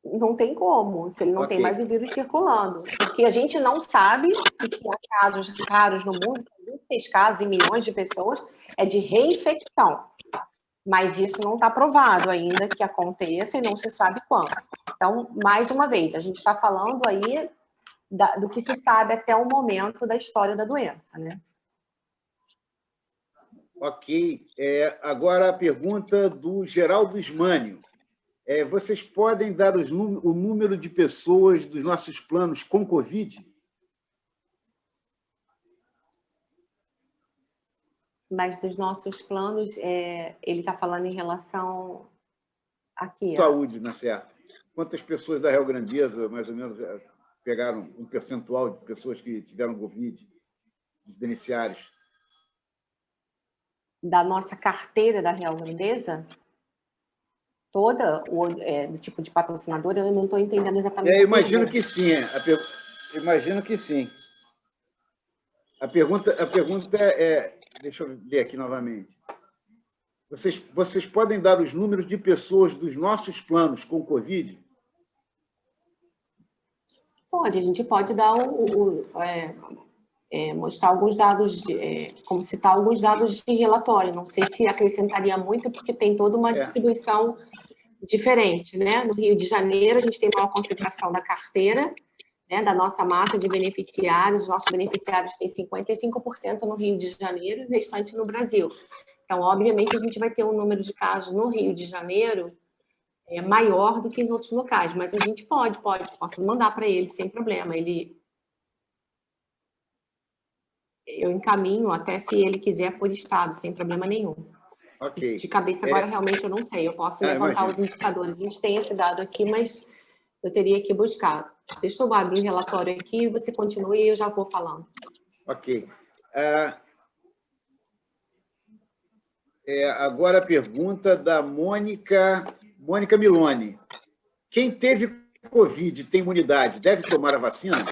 Speaker 2: não tem como, se ele não tem mais o vírus circulando. O que a gente não sabe, e que há casos raros no mundo, 26 casos em milhões de pessoas, é de reinfecção. Mas isso não está provado ainda que aconteça e não se sabe quando. Então, mais uma vez, a gente está falando aí do que se sabe até o momento da história da doença, né?
Speaker 5: Ok. Agora a pergunta do Geraldo Ismânio. Vocês podem dar o número de pessoas dos nossos planos com Covid?
Speaker 2: Mas dos nossos planos, ele está falando em relação aqui.
Speaker 5: Saúde, não é certo? Quantas pessoas da Rio Grandeza, mais ou menos, pegaram um percentual de pessoas que tiveram Covid, dos beneficiários?
Speaker 2: Da nossa carteira da Rio Grandeza? Toda, do tipo de patrocinador, eu não estou entendendo exatamente.
Speaker 5: Imagino que sim. Imagino que sim. A pergunta deixa eu ler aqui novamente. Vocês podem dar os números de pessoas dos nossos planos com Covid?
Speaker 2: Pode, a gente pode dar mostrar alguns dados, como citar alguns dados de relatório. Não sei se acrescentaria muito, porque tem toda uma distribuição diferente, né? No Rio de Janeiro, a gente tem maior concentração da carteira, né, da nossa massa de beneficiários. Os nossos beneficiários têm 55% no Rio de Janeiro e o restante no Brasil. Então, obviamente, a gente vai ter um número de casos no Rio de Janeiro maior do que os outros locais, mas a gente posso mandar para ele sem problema. Eu encaminho até se ele quiser por estado, sem problema nenhum.
Speaker 5: Ok.
Speaker 2: De cabeça agora, realmente, eu não sei. Eu posso levantar os indicadores. A gente tem esse dado aqui, mas eu teria que buscar. Deixa eu abrir o relatório aqui, você continua e eu já vou falando.
Speaker 5: Ok. Agora a pergunta da Mônica Miloni. Quem teve Covid tem imunidade, deve tomar a vacina?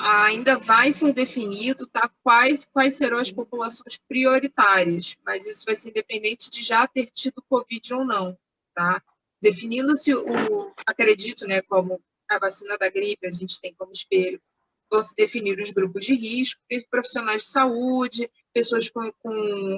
Speaker 3: Ainda vai ser definido, tá, quais serão as populações prioritárias, mas isso vai ser independente de já ter tido Covid ou não, tá? Definindo-se acredito, né, como a vacina da gripe, a gente tem como espelho, vão se definir os grupos de risco, profissionais de saúde, pessoas com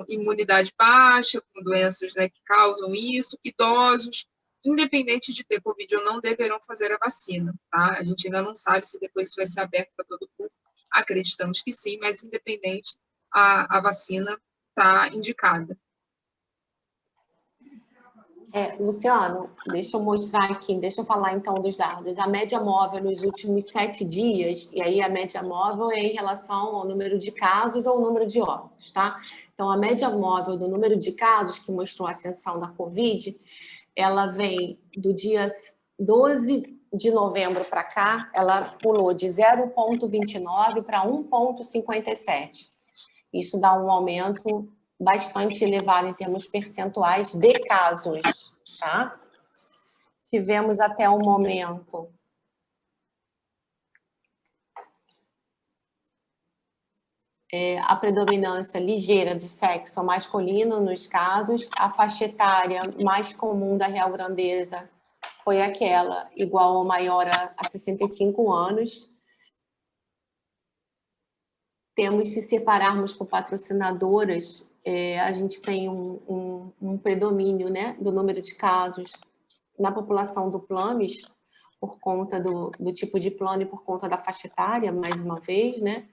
Speaker 3: imunidade baixa, com doenças, né, que causam isso, idosos, independente de ter Covid ou não, deverão fazer a vacina, tá? A gente ainda não sabe se depois isso vai ser aberto para todo o público. Acreditamos que sim, mas independente, a vacina está indicada.
Speaker 2: Luciano, deixa eu mostrar aqui, deixa eu falar então dos dados. A média móvel nos últimos 7 dias, e aí a média móvel é em relação ao número de casos ou ao número de óbitos, tá? Então, a média móvel do número de casos, que mostrou a ascensão da Covid, ela vem do dia 12 de novembro para cá, ela pulou de 0,29 para 1,57. Isso dá um aumento bastante elevado em termos percentuais de casos, tá? Tivemos até o momento a predominância ligeira de sexo masculino nos casos. A faixa etária mais comum da Rio Grandeza foi aquela igual ou maior a 65 anos. Temos, se separarmos por patrocinadoras, a gente tem um predomínio, né, do número de casos na população do Plames, por conta do tipo de plano e por conta da faixa etária, mais uma vez, né?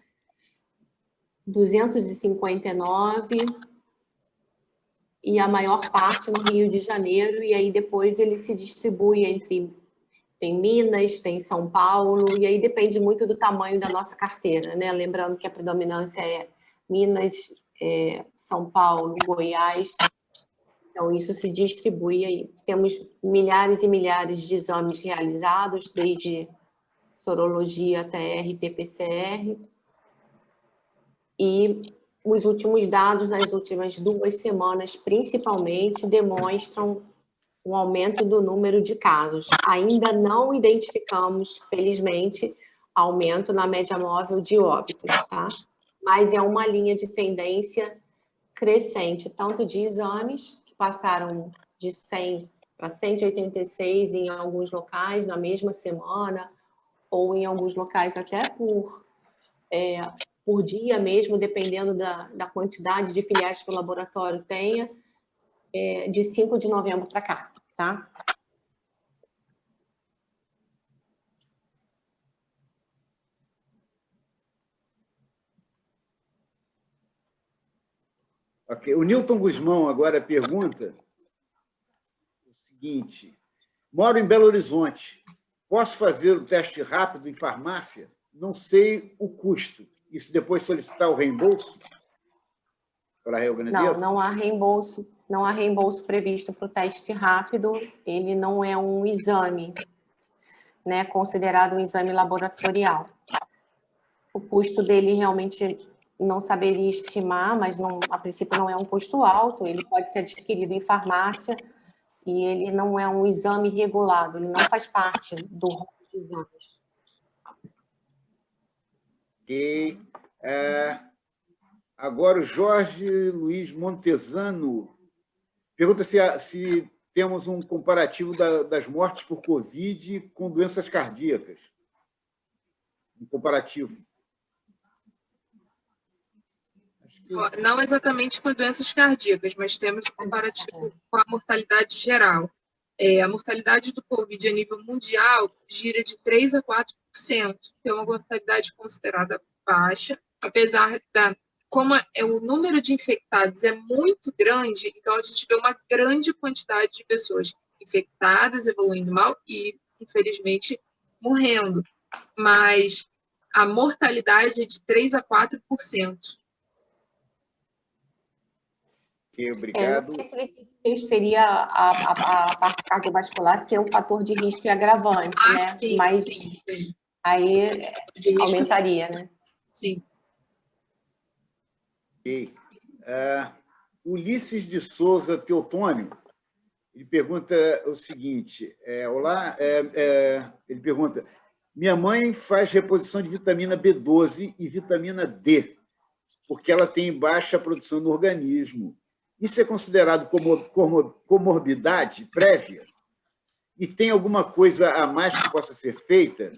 Speaker 2: 259, e a maior parte no Rio de Janeiro, e aí depois ele se distribui entre... Tem Minas, tem São Paulo, e aí depende muito do tamanho da nossa carteira, né? Lembrando que a predominância é Minas, São Paulo, Goiás. Então, isso se distribui aí. Temos milhares e milhares de exames realizados, desde sorologia até RT-PCR. E os últimos dados, nas últimas 2 semanas, principalmente, demonstram um aumento do número de casos. Ainda não identificamos, felizmente, aumento na média móvel de óbitos, tá? Mas é uma linha de tendência crescente, tanto de exames, que passaram de 100 para 186 em alguns locais na mesma semana, ou em alguns locais até por dia mesmo, dependendo da quantidade de filiais que o laboratório tenha, de 5 de novembro para cá, tá?
Speaker 5: Ok. O Nilton Guzmão agora pergunta o seguinte: moro em Belo Horizonte, posso fazer o teste rápido em farmácia? Não sei o custo. Isso depois solicitar o reembolso para a Rio Grande?
Speaker 2: Não há reembolso previsto para o teste rápido. Ele não é um exame, né, considerado um exame laboratorial. O custo dele realmente não saberia estimar, mas a princípio não é um custo alto. Ele pode ser adquirido em farmácia e ele não é um exame regulado, ele não faz parte do rol de exames.
Speaker 5: Ok. Agora o Jorge Luiz Montesano pergunta se temos um comparativo das mortes por Covid com doenças cardíacas. Um comparativo.
Speaker 3: Não exatamente com doenças cardíacas, mas temos um comparativo com a mortalidade geral. A mortalidade do Covid a nível mundial gira de 3% a 4%, que é uma mortalidade considerada baixa, apesar como o número de infectados é muito grande, então a gente vê uma grande quantidade de pessoas infectadas, evoluindo mal e, infelizmente, morrendo. Mas a mortalidade é de 3% a 4%.
Speaker 5: Obrigado.
Speaker 2: Não sei se ele se referia à parte cardiovascular ser um fator de risco e agravante, né?
Speaker 3: Sim,
Speaker 2: mas
Speaker 3: sim.
Speaker 2: Aí aumentaria,
Speaker 3: sim.
Speaker 2: Né?
Speaker 3: Sim.
Speaker 5: Ok. Ulisses de Souza Teotônio, ele pergunta o seguinte: olá, ele pergunta: minha mãe faz reposição de vitamina B12 e vitamina D, porque ela tem baixa produção no organismo. Isso é considerado comorbidade prévia? E tem alguma coisa a mais que possa ser feita?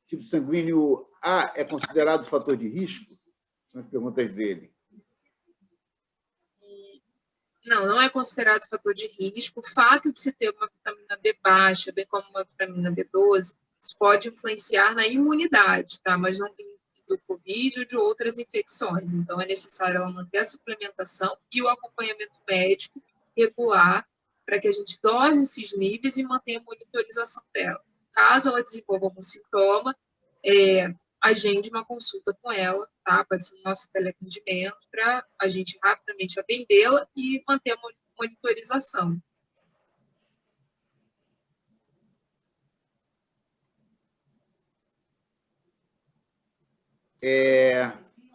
Speaker 5: Tipo sanguíneo A é considerado fator de risco? São as perguntas dele.
Speaker 3: Não é considerado fator de risco. O fato de se ter uma vitamina D baixa, bem como uma vitamina B12, isso pode influenciar na imunidade, tá? Mas não do Covid ou de outras infecções. Então, é necessário ela manter a suplementação e o acompanhamento médico regular para que a gente dose esses níveis e mantenha a monitorização dela. Caso ela desenvolva algum sintoma, agende uma consulta com ela, tá? Pode ser no nosso teleatendimento para a gente rapidamente atendê-la e manter a monitorização.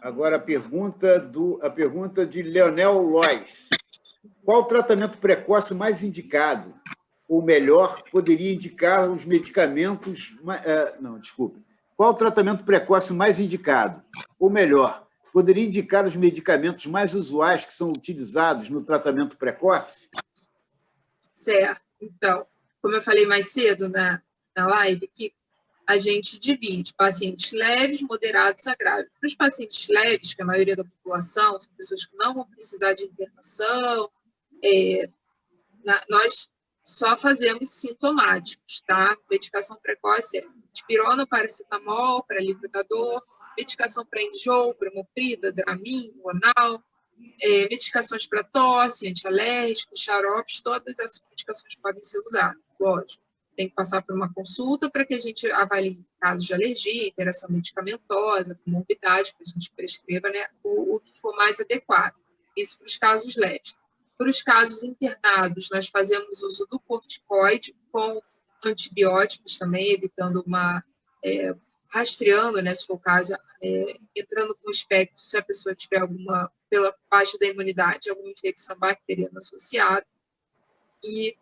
Speaker 5: Agora a pergunta de Leonel Lois. Qual o tratamento precoce mais indicado? Ou melhor, poderia indicar os medicamentos... Qual o tratamento precoce mais indicado? Ou melhor, poderia indicar os medicamentos mais usuais que são utilizados no tratamento precoce?
Speaker 3: Certo. Então, como eu falei mais cedo na live, que a gente divide pacientes leves, moderados a graves. Para os pacientes leves, que a maioria da população são pessoas que não vão precisar de internação, nós só fazemos sintomáticos, tá? Medicação precoce é dipirona, paracetamol, para alívio da dor, medicação para enjoo, bromoprida, Dramin, Ronal, medicações para tosse, antialérgicos, xaropes, todas essas medicações podem ser usadas, lógico. Tem que passar por uma consulta para que a gente avalie casos de alergia, interação medicamentosa, comorbidade, para a gente prescreva, né, o que for mais adequado. Isso para os casos leves. Para os casos internados, nós fazemos uso do corticoide com antibióticos também, evitando rastreando, né, se for o caso, entrando com o espectro, se a pessoa tiver alguma, pela baixa da imunidade, alguma infecção bacteriana associada. E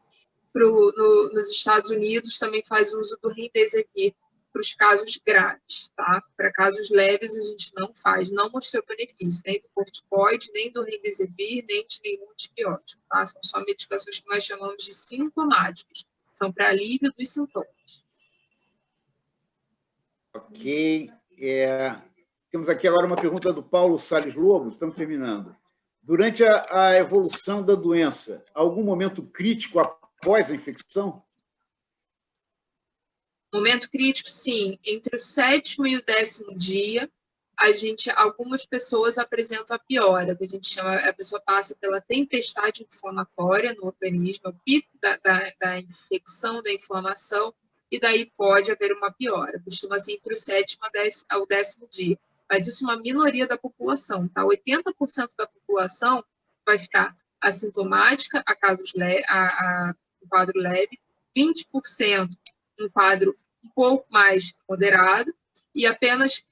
Speaker 3: nos Estados Unidos também faz uso do Remdesivir para os casos graves, tá? Para casos leves a gente não faz, não mostrou benefício nem do corticoide, nem do Remdesivir, nem de nenhum antibiótico, tá? São só medicações que nós chamamos de sintomáticos, são para alívio dos sintomas.
Speaker 5: Ok. Temos aqui agora uma pergunta do Paulo Salles Lobo, estamos terminando. Durante a evolução da doença, algum momento crítico após a infecção?
Speaker 3: Momento crítico, sim. Entre o 7º e o 10º dia, algumas pessoas apresentam a piora, que a gente chama, a pessoa passa pela tempestade inflamatória no organismo, o pico da infecção, da inflamação, e daí pode haver uma piora. Costuma ser entre o 7º ao 10º dia. Mas isso é uma minoria da população, tá? 80% da população vai ficar assintomática, um quadro leve, 20% um quadro um pouco mais moderado, e apenas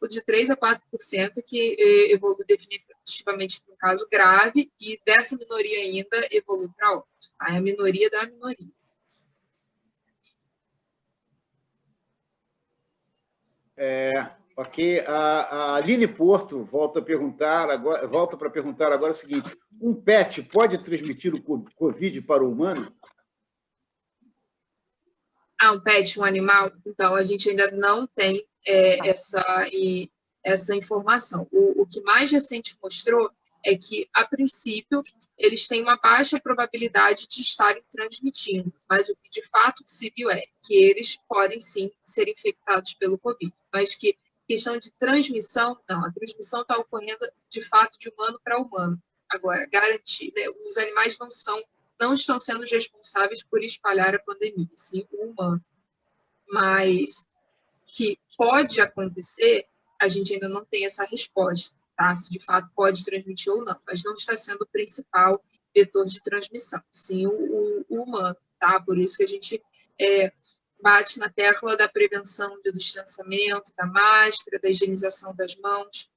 Speaker 3: de 3% a 4% que evolui definitivamente para um caso grave, e dessa minoria ainda evolui para outro. Tá? É a minoria da minoria.
Speaker 5: Ok. A Aline Porto volta para perguntar agora o seguinte: um pet pode transmitir o Covid para o humano?
Speaker 3: Um pet, um animal? Então, a gente ainda não tem essa informação. O que mais recente mostrou é que, a princípio, eles têm uma baixa probabilidade de estarem transmitindo, mas o que de fato se viu é que eles podem sim ser infectados pelo Covid, mas que questão de transmissão, não, a transmissão está ocorrendo de fato de humano para humano. Agora, garantir, né, os animais não estão sendo os responsáveis por espalhar a pandemia, sim o humano. Mas que pode acontecer, a gente ainda não tem essa resposta, tá? Se de fato pode transmitir ou não, mas não está sendo o principal vetor de transmissão, sim o humano, tá? Por isso que a gente bate na tecla da prevenção do distanciamento, da máscara, da higienização das mãos,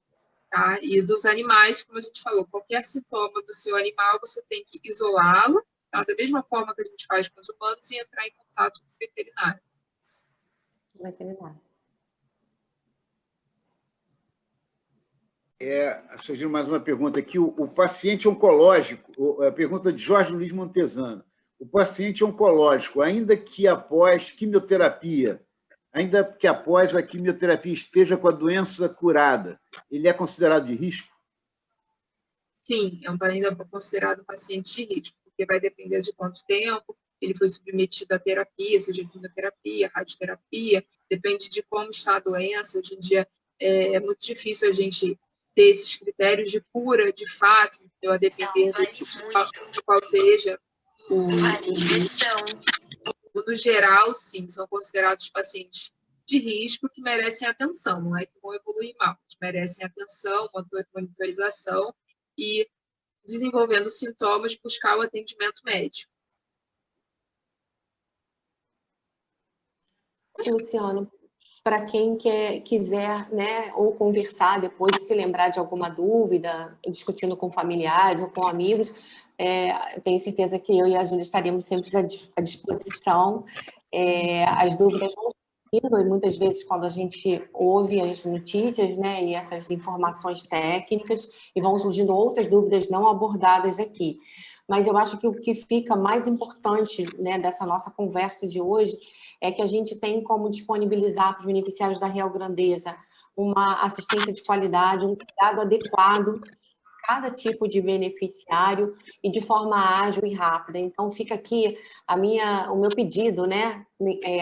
Speaker 3: tá? E dos animais, como a gente falou, qualquer sintoma do seu animal, você tem que isolá-lo, tá? Da mesma forma que a gente faz com os humanos, e entrar em contato com o veterinário.
Speaker 5: Surgiu mais uma pergunta aqui. O paciente oncológico, a pergunta de Jorge Luiz Montesano. O paciente oncológico, ainda que após a quimioterapia esteja com a doença curada, ele é considerado de risco?
Speaker 3: Sim, ainda é considerado um paciente de risco, porque vai depender de quanto tempo ele foi submetido à terapia, seja quimioterapia, radioterapia, depende de como está a doença. Hoje em dia é muito difícil a gente ter esses critérios de cura, de fato, a depender de qual seja o no geral, sim, são considerados pacientes de risco que merecem atenção, não é que vão evoluir mal, que merecem atenção, monitorização e, desenvolvendo sintomas, buscar o atendimento médico.
Speaker 2: Luciano, para quem quiser, né, ou conversar depois, se lembrar de alguma dúvida, discutindo com familiares ou com amigos, eu tenho certeza que eu e a Júlia estaremos sempre à disposição. As dúvidas vão surgindo, e muitas vezes quando a gente ouve as notícias, né, e essas informações técnicas, e vão surgindo outras dúvidas não abordadas aqui. Mas eu acho que o que fica mais importante, né, dessa nossa conversa de hoje é que a gente tem como disponibilizar para os beneficiários da Real Grandeza uma assistência de qualidade, um cuidado adequado a cada tipo de beneficiário e de forma ágil e rápida. Então, fica aqui o meu pedido, né,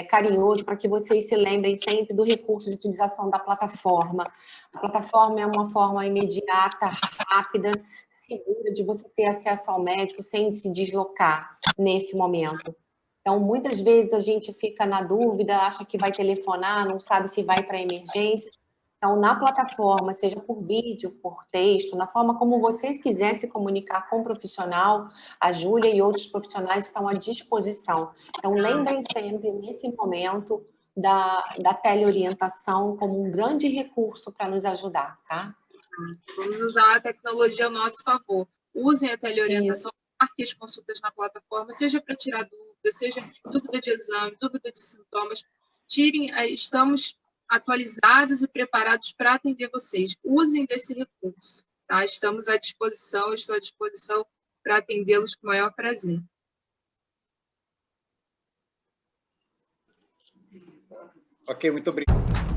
Speaker 2: carinhoso, para que vocês se lembrem sempre do recurso de utilização da plataforma. A plataforma é uma forma imediata, rápida, segura de você ter acesso ao médico sem se deslocar nesse momento. Então, muitas vezes a gente fica na dúvida, acha que vai telefonar, não sabe se vai para a emergência. Então, na plataforma, seja por vídeo, por texto, na forma como você quiser se comunicar com o profissional, a Júlia e outros profissionais estão à disposição. Então, lembrem sempre, nesse momento, da teleorientação como um grande recurso para nos ajudar, tá?
Speaker 3: Vamos usar a tecnologia ao nosso favor. Usem a teleorientação marque as consultas na plataforma, seja para tirar dúvida, seja dúvida de exame, dúvida de sintomas. Estamos atualizados e preparados para atender vocês. Usem desse recurso, tá? Estamos à disposição, estou à disposição para atendê-los com o maior prazer.
Speaker 5: Ok, muito obrigado.